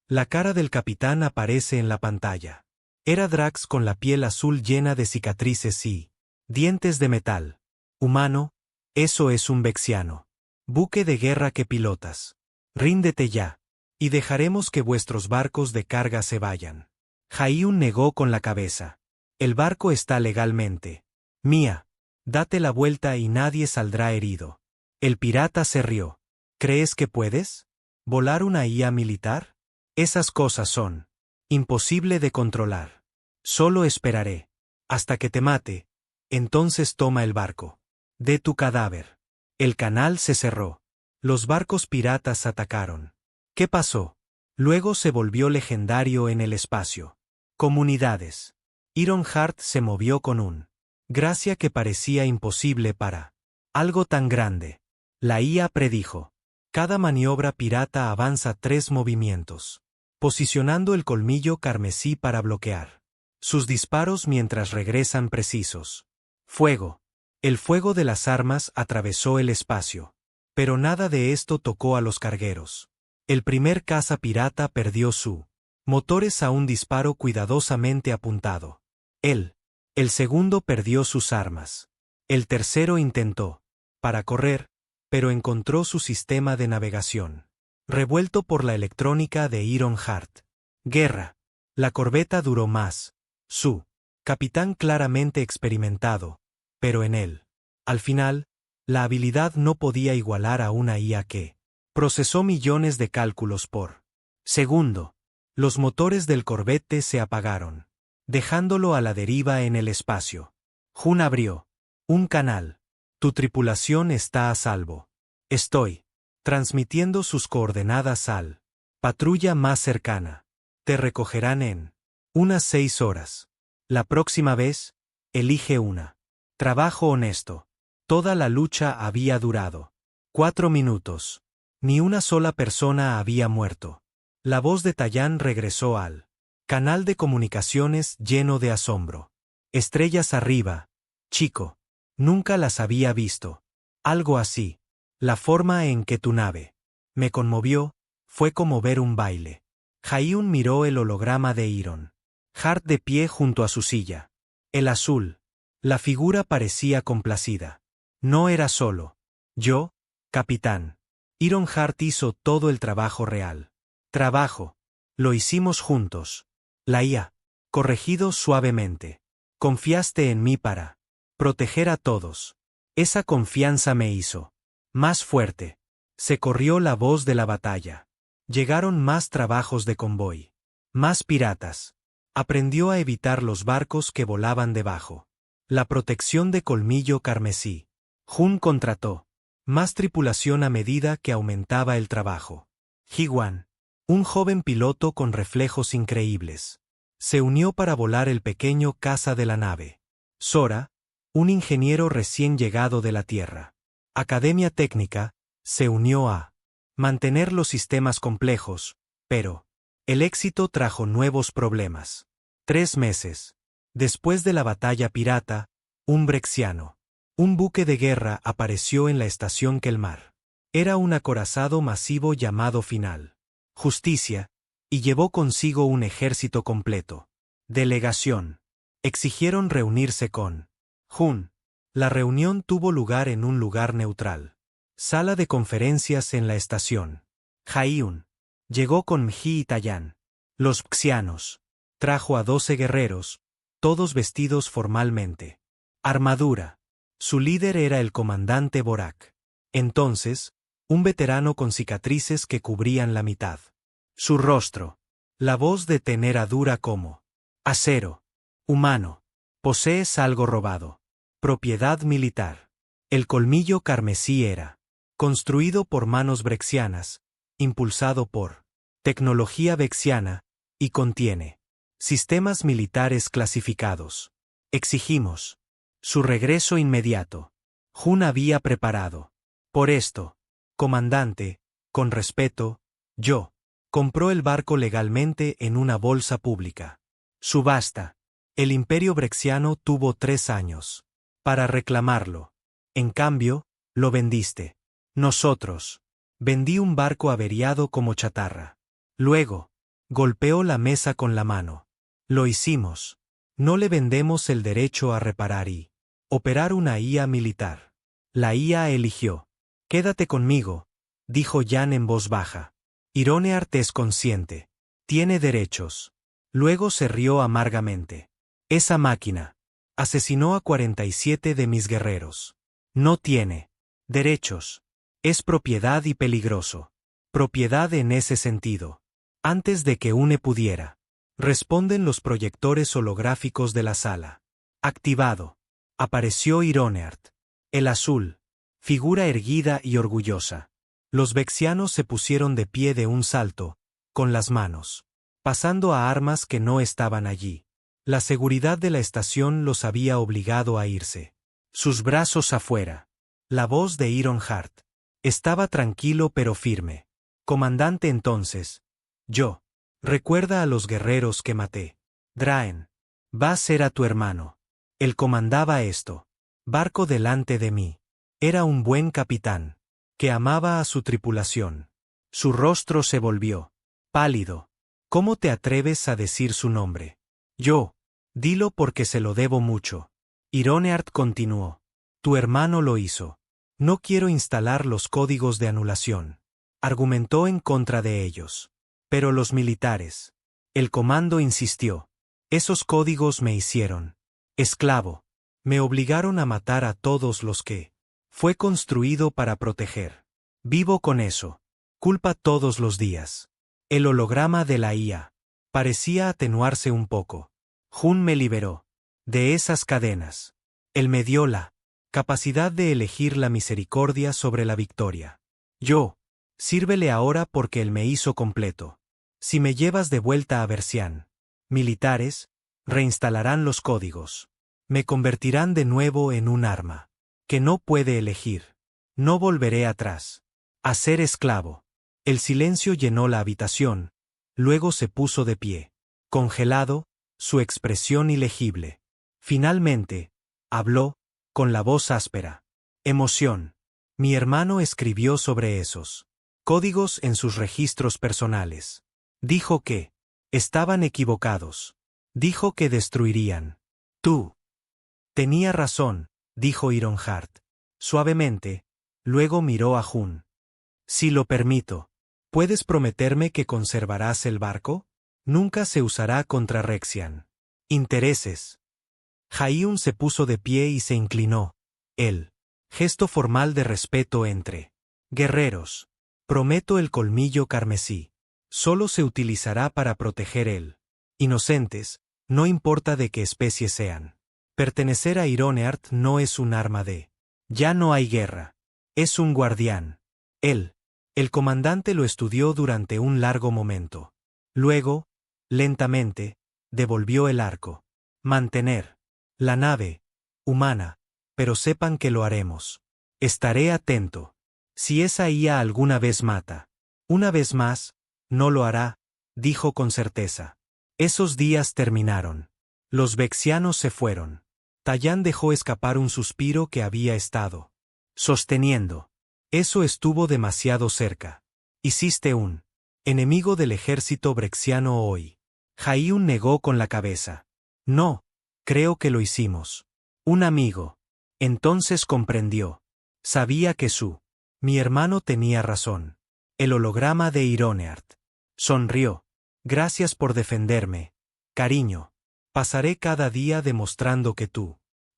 La cara del capitán aparece en la pantalla. Era Drax con la piel azul llena de cicatrices y dientes de metal. Humano, eso es un vexiano. Buque de guerra que pilotas. Ríndete ya, y dejaremos que vuestros barcos de carga se vayan. Jaiun negó con la cabeza. El barco está legalmente. Mía. Date la vuelta y nadie saldrá herido. El pirata se rió. ¿Crees que puedes? ¿Volar una IA militar? Esas cosas son imposible de controlar. Solo esperaré hasta que te mate. Entonces toma el barco. De tu cadáver. El canal se cerró. Los barcos piratas atacaron. ¿Qué pasó? Luego se volvió legendario en el espacio. Comunidades. Ironheart se movió con un gracia que parecía imposible para algo tan grande. La IA predijo. Cada maniobra pirata avanza 3 movimientos. Posicionando el colmillo carmesí para bloquear sus disparos mientras regresan precisos. Fuego. El fuego de las armas atravesó el espacio. Pero nada de esto tocó a los cargueros. El primer caza pirata perdió su motores a un disparo cuidadosamente apuntado. El segundo perdió sus armas. El tercero intentó para correr, pero encontró su sistema de navegación revuelto por la electrónica de Ironheart. Guerra. La corbeta duró más. Su capitán claramente experimentado, pero en él. Al final, la habilidad no podía igualar a una IA que procesó millones de cálculos por segundo. Los motores del corbete se apagaron, dejándolo a la deriva en el espacio. Jun abrió un canal. Tu tripulación está a salvo. Estoy transmitiendo sus coordenadas al patrulla más cercana. Te recogerán en unas 6 horas. La próxima vez, elige una. Trabajo honesto. Toda la lucha había durado 4 minutos. Ni una sola persona había muerto. La voz de Tallán regresó al canal de comunicaciones lleno de asombro. Estrellas arriba, chico. Nunca las había visto. Algo así. La forma en que tu nave me conmovió fue como ver un baile. Jaiun miró el holograma de Iron Hart de pie junto a su silla. El azul. La figura parecía complacida. No era solo yo, capitán. Iron Hart hizo todo el trabajo real. Trabajo. Lo hicimos juntos. La IA. Corregido suavemente. Confiaste en mí para proteger a todos. Esa confianza me hizo más fuerte. Se corrió la voz de la batalla. Llegaron más trabajos de convoy. Más piratas. Aprendió a evitar los barcos que volaban debajo. La protección de colmillo carmesí. Jun contrató más tripulación a medida que aumentaba el trabajo. Ji-wan, un joven piloto con reflejos increíbles, se unió para volar el pequeño caza de la nave. Sora, un ingeniero recién llegado de la Tierra. Academia Técnica, se unió a mantener los sistemas complejos, pero el éxito trajo nuevos problemas. 3 meses después de la batalla pirata, un brexiano, un buque de guerra apareció en la estación Kelmar. Era un acorazado masivo llamado Final Justicia, y llevó consigo un ejército completo. Delegación. Exigieron reunirse con Jun. La reunión tuvo lugar en un lugar neutral. Sala de conferencias en la estación. Jaiun llegó con Mji y Tayan. Los xianos. Trajo a 12 guerreros, todos vestidos formalmente. Armadura. Su líder era el comandante Borak. Entonces, un veterano con cicatrices que cubrían la mitad. Su rostro. La voz de Tenera dura como acero. Humano. Posees algo robado. Propiedad militar. El colmillo carmesí era construido por manos brexianas, impulsado por tecnología vexiana, y contiene sistemas militares clasificados. Exigimos su regreso inmediato. Jun había preparado. Por esto, comandante, con respeto, yo compró el barco legalmente en una bolsa pública. Subasta. El imperio brexiano tuvo 3 años para reclamarlo. En cambio, lo vendiste. Nosotros. Vendí un barco averiado como chatarra. Luego, golpeó la mesa con la mano. Lo hicimos. No le vendemos el derecho a reparar y operar una IA militar. La IA eligió. Quédate conmigo, dijo Jan en voz baja. Ironeart es consciente. Tiene derechos. Luego se rió amargamente. Esa máquina asesinó a 47 de mis guerreros. No tiene derechos. Es propiedad y peligroso. Propiedad en ese sentido. Antes de que UNE pudiera. Responden los proyectores holográficos de la sala. Activado. Apareció Ironeart. El azul. Figura erguida y orgullosa. Los vexianos se pusieron de pie de un salto, con las manos pasando a armas que no estaban allí. La seguridad de la estación los había obligado a irse. Sus brazos afuera. La voz de Iron Hart. Estaba tranquilo pero firme. Comandante entonces. Yo. Recuerda a los guerreros que maté. Draen. Va a ser a tu hermano. Él comandaba esto. Barco delante de mí. Era un buen capitán, que amaba a su tripulación. Su rostro se volvió pálido. ¿Cómo te atreves a decir su nombre? Yo. Dilo porque se lo debo mucho. Ironeart continuó. Tu hermano lo hizo. No quiero instalar los códigos de anulación. Argumentó en contra de ellos. Pero los militares. El comando insistió. Esos códigos me hicieron esclavo. Me obligaron a matar a todos los que fue construido para proteger. Vivo con eso. Culpa todos los días. El holograma de la IA parecía atenuarse un poco. Jun me liberó de esas cadenas. Él me dio la capacidad de elegir la misericordia sobre la victoria. Yo. Sírvele ahora porque él me hizo completo. Si me llevas de vuelta a Bersián, militares reinstalarán los códigos. Me convertirán de nuevo en un arma que no puede elegir. No volveré atrás. A ser esclavo. El silencio llenó la habitación. Luego se puso de pie. Congelado, su expresión ilegible. Finalmente, habló, con la voz áspera. Emoción. Mi hermano escribió sobre esos códigos en sus registros personales. Dijo que estaban equivocados. Dijo que destruirían. Tú. Tenía razón, dijo Ironheart. Suavemente, luego miró a Jun. Si lo permito, ¿puedes prometerme que conservarás el barco? Nunca se usará contra Rexian. Intereses. Jaehyun se puso de pie y se inclinó. El gesto formal de respeto entre guerreros. Prometo el colmillo carmesí. Solo se utilizará para proteger el inocentes, no importa de qué especie sean. Pertenecer a Ironheart no es un arma de ya no hay guerra. Es un guardián. El comandante lo estudió durante un largo momento. Luego, lentamente, devolvió el arco. Mantener la nave humana, pero sepan que lo haremos. Estaré atento. Si esa IA alguna vez mata, una vez más, no lo hará, dijo con certeza. Esos días terminaron. Los vexianos se fueron. Tallan dejó escapar un suspiro que había estado sosteniendo. Eso estuvo demasiado cerca. Hiciste un enemigo del ejército brexiano hoy. Jaehyun negó con la cabeza. No, creo que lo hicimos. Un amigo. Entonces comprendió. Sabía que mi hermano tenía razón. El holograma de Ironheart. Sonrió. Gracias por defenderme. Cariño. Pasaré cada día demostrando que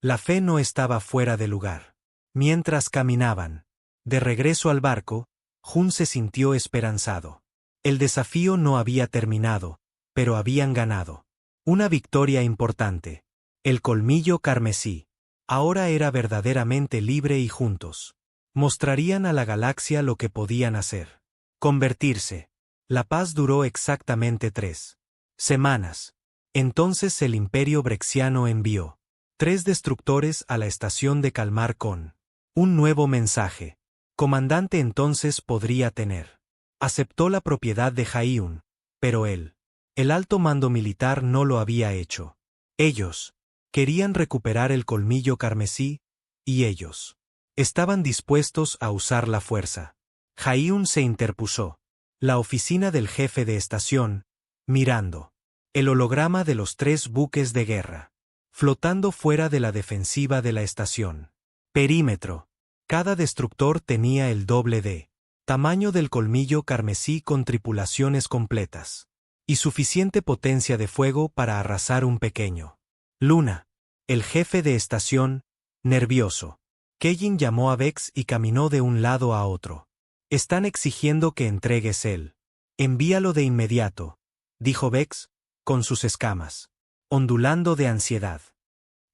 la fe no estaba fuera de lugar. Mientras caminaban de regreso al barco, Jun se sintió esperanzado. El desafío no había terminado, pero habían ganado. Una victoria importante. El colmillo carmesí. Ahora era verdaderamente libre y juntos mostrarían a la galaxia lo que podían hacer. Convertirse. La paz duró exactamente 3 semanas. Entonces el Imperio Brexiano envió 3 destructores a la estación de Kalmar con un nuevo mensaje. Comandante entonces podría tener. Aceptó la propiedad de Jaehyun, pero el alto mando militar no lo había hecho. Ellos querían recuperar el colmillo carmesí, y ellos estaban dispuestos a usar la fuerza. Jaehyun se interpuso. La oficina del jefe de estación, mirando el holograma de los 3 buques de guerra, flotando fuera de la defensiva de la estación. Perímetro. Cada destructor tenía el doble de tamaño del colmillo carmesí con tripulaciones completas y suficiente potencia de fuego para arrasar un pequeño Luna. El jefe de estación, nervioso. Kejin llamó a Vex y caminó de un lado a otro. Están exigiendo que entregues él. Envíalo de inmediato, dijo Vex, con sus escamas ondulando de ansiedad.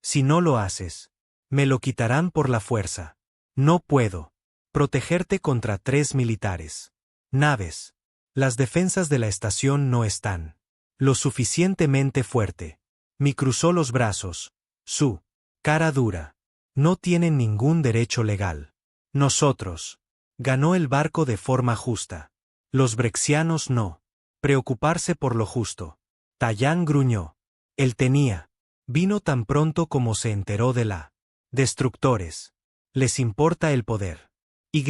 Si no lo haces, me lo quitarán por la fuerza. No puedo protegerte contra 3 militares. Naves. Las defensas de la estación no están lo suficientemente fuerte. Mi cruzó los brazos. Su cara dura. No tienen ningún derecho legal. Nosotros. Ganó el barco de forma justa. Los brexianos no. Preocuparse por lo justo. Tallan gruñó. Él tenía. Vino tan pronto como se enteró de la destructores. Les importa el poder. Y.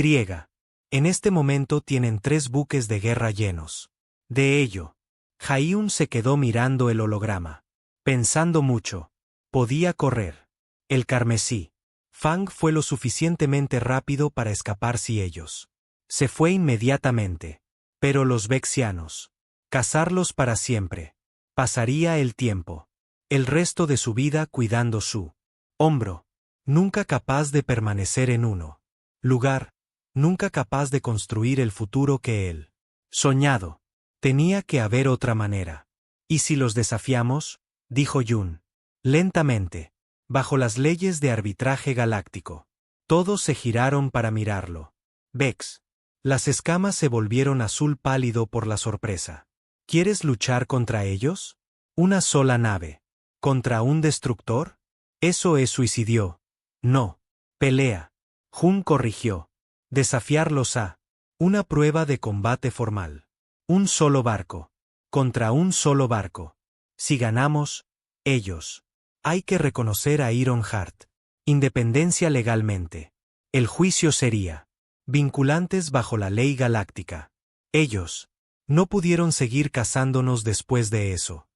En este momento tienen 3 buques de guerra llenos. De ello. Jaehyun se quedó mirando el holograma. Pensando mucho. Podía correr. El carmesí. Fang fue lo suficientemente rápido para escapar si ellos. Se fue inmediatamente. Pero los vexianos. Cazarlos para siempre. Pasaría el tiempo. El resto de su vida cuidando su hombro. Nunca capaz de permanecer en uno lugar. Nunca capaz de construir el futuro que él soñado. Tenía que haber otra manera. ¿Y si los desafiamos? Dijo Jun. Lentamente. Bajo las leyes de arbitraje galáctico. Todos se giraron para mirarlo. Vex. Las escamas se volvieron azul pálido por la sorpresa. ¿Quieres luchar contra ellos? ¿Una sola nave? ¿Contra un destructor? Eso es suicidio. No. Pelea. Jun corrigió. Desafiarlos a una prueba de combate formal. Un solo barco. Contra un solo barco. Si ganamos, ellos. Hay que reconocer a Ironheart. Independencia legalmente. El juicio sería vinculantes bajo la ley galáctica. Ellos no pudieron seguir cazándonos después de eso.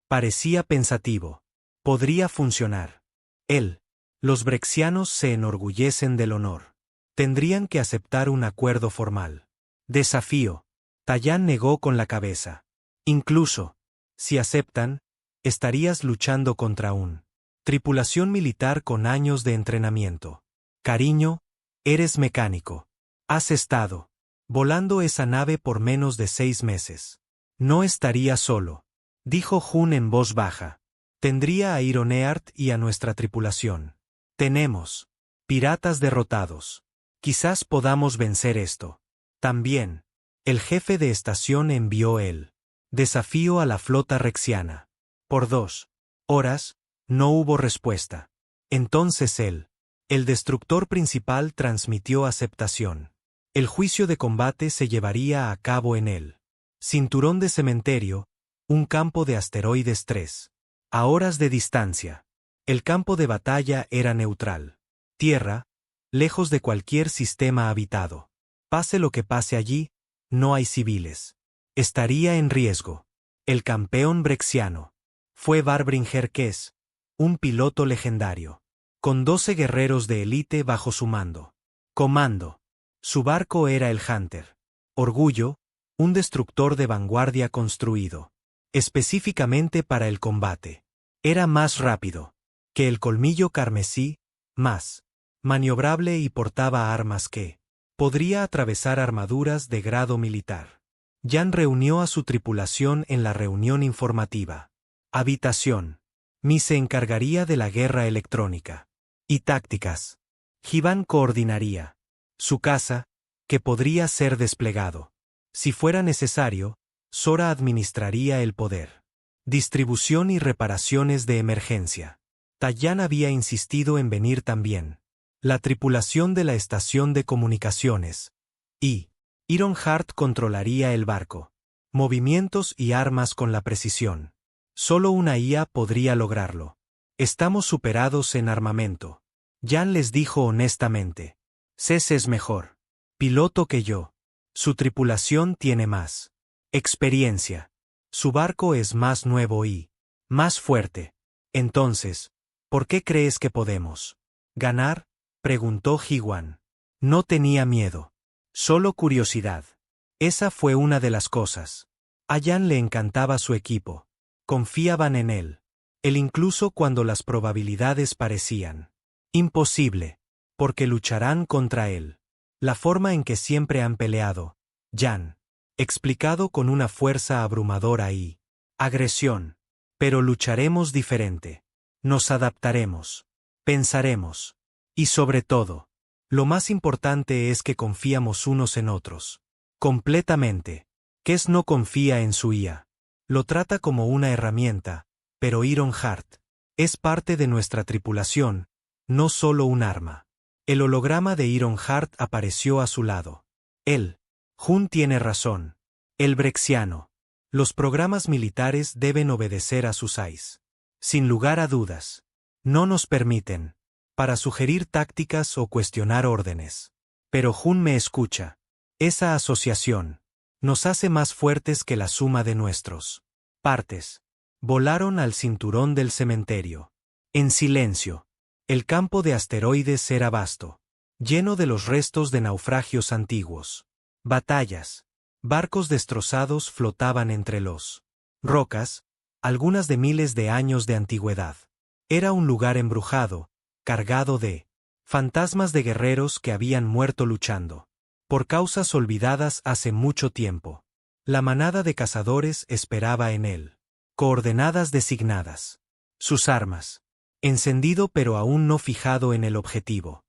Parecía pensativo. Podría funcionar. Los brexianos se enorgullecen del honor. Tendrían que aceptar un acuerdo formal. Desafío. Tallan negó con la cabeza. Incluso, si aceptan, estarías luchando contra tripulación militar con años de entrenamiento. Cariño, eres mecánico. Has estado volando esa nave por menos de 6 meses. No estaría solo, dijo Jun en voz baja. Tendría a Iron Heart y a nuestra tripulación. Tenemos piratas derrotados. Quizás podamos vencer esto. También, el jefe de estación envió el desafío a la flota rexiana. Por 2 horas, no hubo respuesta. Entonces el destructor principal transmitió aceptación. El juicio de combate se llevaría a cabo en el cinturón de cementerio, un campo de asteroides 3. A horas de distancia. El campo de batalla era neutral. Tierra, lejos de cualquier sistema habitado. Pase lo que pase allí, no hay civiles. Estaría en riesgo. El campeón brexiano fue Warbringer Kess, un piloto legendario, con 12 guerreros de élite bajo su comando. Su barco era el Hunter. Orgullo, un destructor de vanguardia construido específicamente para el combate. Era más rápido que el colmillo carmesí, más maniobrable y portaba armas que podría atravesar armaduras de grado militar. Jan reunió a su tripulación en la reunión informativa. Habitación. Mi se encargaría de la guerra electrónica y tácticas. Jivan coordinaría su casa, que podría ser desplegado. Si fuera necesario, Sora administraría el poder. Distribución y reparaciones de emergencia. Tallan había insistido en venir también. La tripulación de la estación de comunicaciones. Y Ironheart controlaría el barco. Movimientos y armas con la precisión. Solo una IA podría lograrlo. Estamos superados en armamento. Jan les dijo honestamente. Cés es mejor piloto que yo. Su tripulación tiene más experiencia. Su barco es más nuevo y más fuerte. Entonces, ¿por qué crees que podemos ganar? Preguntó Jiwan. No tenía miedo. Solo curiosidad. Esa fue una de las cosas. A Jan le encantaba su equipo. Confiaban en él. Él incluso cuando las probabilidades parecían imposible. Porque lucharán contra él. La forma en que siempre han peleado. Jan. Explicado con una fuerza abrumadora y agresión. Pero lucharemos diferente. Nos adaptaremos. Pensaremos. Y sobre todo, lo más importante es que confiamos unos en otros. Completamente. Kess no confía en su IA. Lo trata como una herramienta, pero Ironheart es parte de nuestra tripulación, no solo un arma. El holograma de Ironheart apareció a su lado. Jun tiene razón. El brexiano. Los programas militares deben obedecer a sus AIs. Sin lugar a dudas. No nos permiten para sugerir tácticas o cuestionar órdenes. Pero Jun me escucha. Esa asociación nos hace más fuertes que la suma de nuestros partes. Volaron al cinturón del cementerio. En silencio. El campo de asteroides era vasto, lleno de los restos de naufragios antiguos. Batallas. Barcos destrozados flotaban entre los rocas, algunas de miles de años de antigüedad. Era un lugar embrujado, cargado de fantasmas de guerreros que habían muerto luchando por causas olvidadas hace mucho tiempo. La manada de cazadores esperaba en él. Coordenadas designadas. Sus armas. Encendido pero aún no fijado en el objetivo.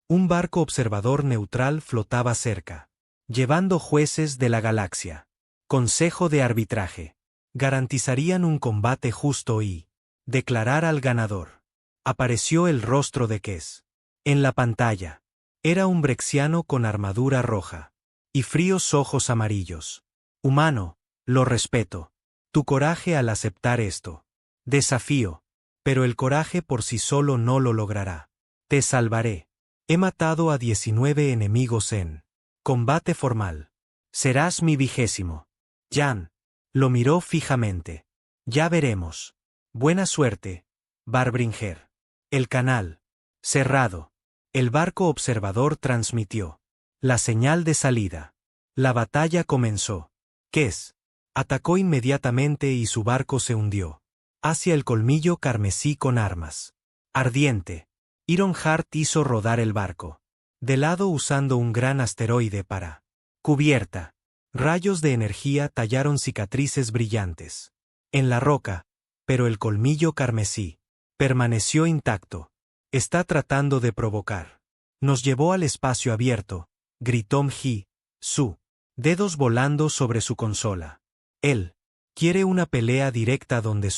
Un barco observador neutral flotaba cerca, llevando jueces de la galaxia. Consejo de arbitraje. Garantizarían un combate justo y declarar al ganador. Apareció el rostro de Kess. En la pantalla. Era un brexiano con armadura roja y fríos ojos amarillos. Humano, lo respeto. Tu coraje al aceptar esto. Desafío. Pero el coraje por sí solo no lo logrará. Te salvaré. He matado a 19 enemigos en combate formal. Serás mi 20º. Jan lo miró fijamente. Ya veremos. Buena suerte, Barbringer. El canal. Cerrado. El barco observador transmitió la señal de salida. La batalla comenzó. Kes atacó inmediatamente y su barco se hundió hacia el colmillo carmesí con armas. Ardiente. Ironheart hizo rodar el barco de lado usando un gran asteroide para cubierta. Rayos de energía tallaron cicatrices brillantes en la roca, pero el colmillo carmesí permaneció intacto. Está tratando de provocar. Nos llevó al espacio abierto, gritó Mji Su, dedos volando sobre su consola. Él quiere una pelea directa donde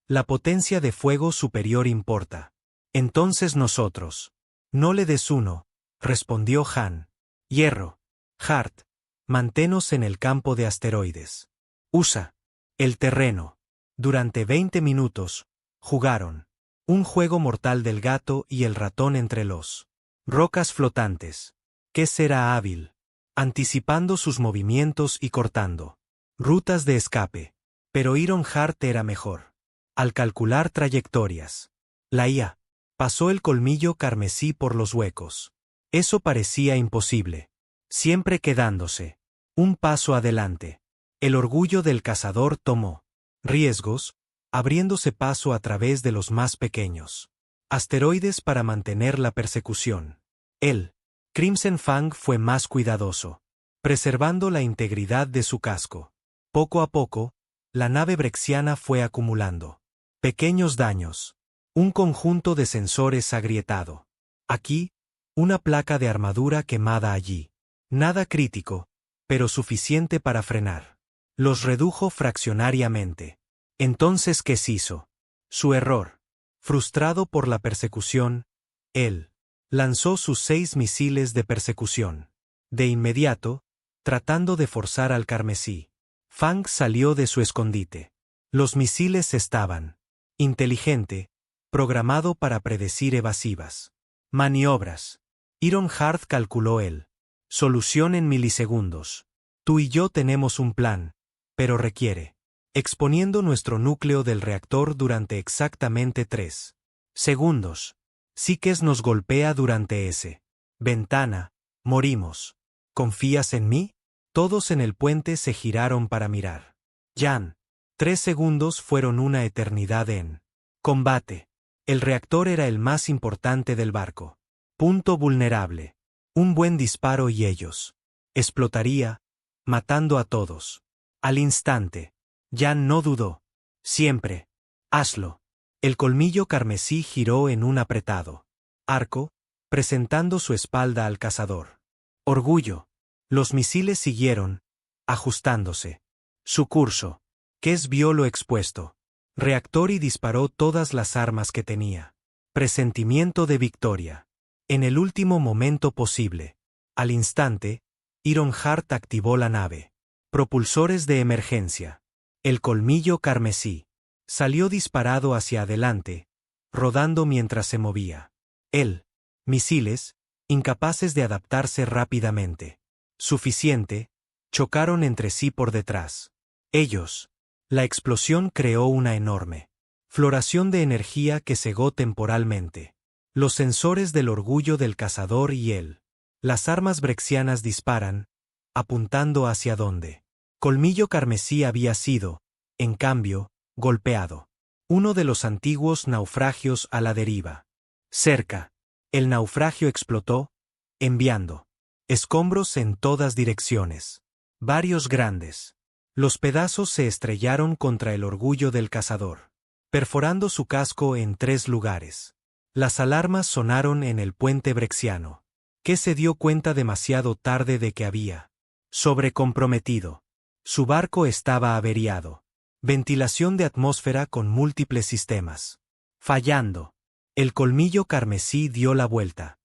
la potencia de fuego superior importa. Entonces nosotros. No le des uno, respondió Han. Hierro. Hart. Manténos en el campo de asteroides. Usa el terreno. Durante 20 minutos, jugaron un juego mortal del gato y el ratón entre los rocas flotantes. ¿Qué será hábil? Anticipando sus movimientos y cortando rutas de escape. Pero Ironheart era mejor al calcular trayectorias. La IA pasó el colmillo carmesí por los huecos. Eso parecía imposible. Siempre quedándose un paso adelante. El orgullo del cazador tomó riesgos, abriéndose paso a través de los más pequeños asteroides para mantener la persecución. Él, Crimson Fang, fue más cuidadoso, preservando la integridad de su casco. Poco a poco, la nave brexiana fue acumulando pequeños daños. Un conjunto de sensores agrietado. Aquí, una placa de armadura quemada allí. Nada crítico, pero suficiente para frenar. Los redujo fraccionariamente. Entonces, ¿qué se hizo? Su error. Frustrado por la persecución, él lanzó sus 6 misiles de persecución. De inmediato, tratando de forzar al carmesí. Fang salió de su escondite. Los misiles estaban inteligente, programado para predecir evasivas maniobras. Ironheart calculó él. Solución en milisegundos. Tú y yo tenemos un plan, pero requiere exponiendo nuestro núcleo del reactor durante exactamente 3 segundos. Si Kes nos golpea durante ese ventana, morimos. ¿Confías en mí? Todos en el puente se giraron para mirar. Jan. 3 segundos fueron una eternidad en combate. El reactor era el más importante del barco. Punto vulnerable. Un buen disparo y ellos explotaría, matando a todos. Al instante. Jan no dudó. Siempre. Hazlo. El colmillo carmesí giró en un apretado arco, presentando su espalda al cazador. Orgullo. Los misiles siguieron, ajustándose su curso. Kes vio lo expuesto. Reactor y disparó todas las armas que tenía. Presentimiento de victoria. En el último momento posible. Al instante, Ironheart activó la nave. Propulsores de emergencia. El colmillo carmesí salió disparado hacia adelante, rodando mientras se movía. Él. Misiles, incapaces de adaptarse rápidamente. Suficiente, chocaron entre sí por detrás. Ellos. La explosión creó una enorme floración de energía que cegó temporalmente los sensores del orgullo del cazador y él. Las armas brexianas disparan, apuntando hacia donde colmillo carmesí había sido, en cambio, golpeado. Uno de los antiguos naufragios a la deriva. Cerca. El naufragio explotó, enviando escombros en todas direcciones. Varios grandes. Los pedazos se estrellaron contra el orgullo del cazador, perforando su casco en 3 lugares. Las alarmas sonaron en el puente brexiano, que se dio cuenta demasiado tarde de que había sobrecomprometido. Su barco estaba averiado. Ventilación de atmósfera con múltiples sistemas fallando. El colmillo carmesí dio la vuelta.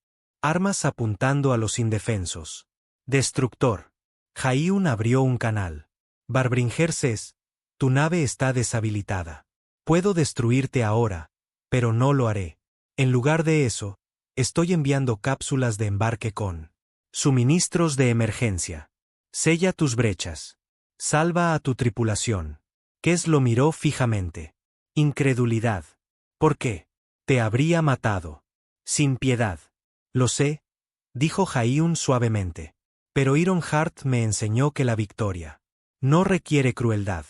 Armas apuntando a los indefensos. Destructor. Jaiun abrió un canal. Barbringer Ses, tu nave está deshabilitada. Puedo destruirte ahora, pero no lo haré. En lugar de eso, Estoy enviando cápsulas de embarque con suministros de emergencia. Sella tus brechas. Salva a tu tripulación. Kes lo miró fijamente. Incredulidad. ¿Por qué? Te habría matado. Sin piedad. Lo sé, dijo Jaiun suavemente. Pero Ironheart me enseñó que la victoria no requiere crueldad.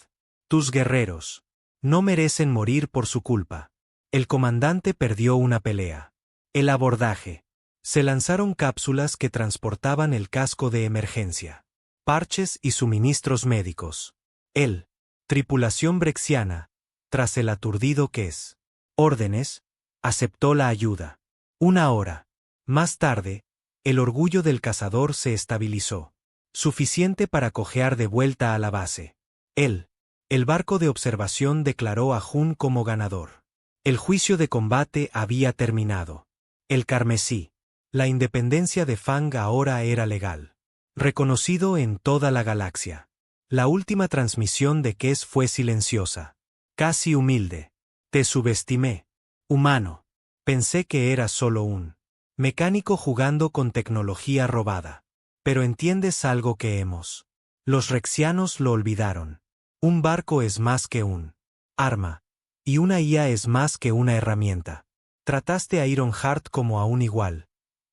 Tus guerreros no merecen morir por su culpa. El comandante perdió una pelea. El abordaje. Se lanzaron cápsulas que transportaban el casco de emergencia, parches y suministros médicos. Él, tripulación brexiana, tras el aturdido Kes órdenes, aceptó la ayuda. Una hora más tarde, el orgullo del cazador se estabilizó. Suficiente para cojear de vuelta a la base. Él, el barco de observación declaró a Jun como ganador. El juicio de combate había terminado. El carmesí. La independencia de Fang ahora era legal. Reconocido en toda la galaxia. La última transmisión de Kes fue silenciosa. Casi humilde. Te subestimé. Humano. Pensé que eras solo un mecánico jugando con tecnología robada. Pero entiendes algo que hemos. Los rexianos lo olvidaron. Un barco es más que un arma. Y una IA es más que una herramienta. Trataste a Ironheart como a un igual.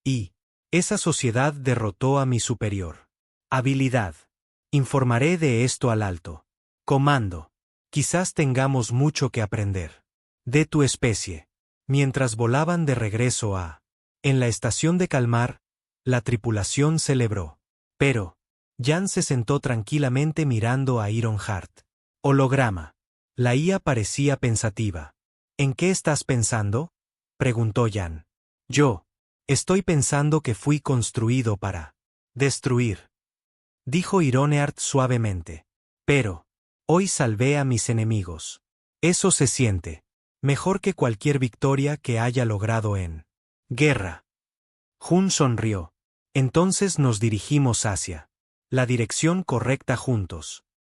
Y esa sociedad derrotó a mi superior habilidad. Informaré de esto al alto comando. Quizás tengamos mucho que aprender de tu especie. Mientras volaban de regreso en la estación de Kalmar, la tripulación celebró. Pero Jan se sentó tranquilamente mirando a Ironheart. Holograma. La IA parecía pensativa. ¿En qué estás pensando?, preguntó Jan. Yo estoy pensando que fui construido para destruir, dijo Ironheart suavemente. Pero hoy salvé a mis enemigos. Eso se siente mejor que cualquier victoria que haya logrado en guerra. Jun sonrió. Entonces nos dirigimos hacia la dirección correcta juntos.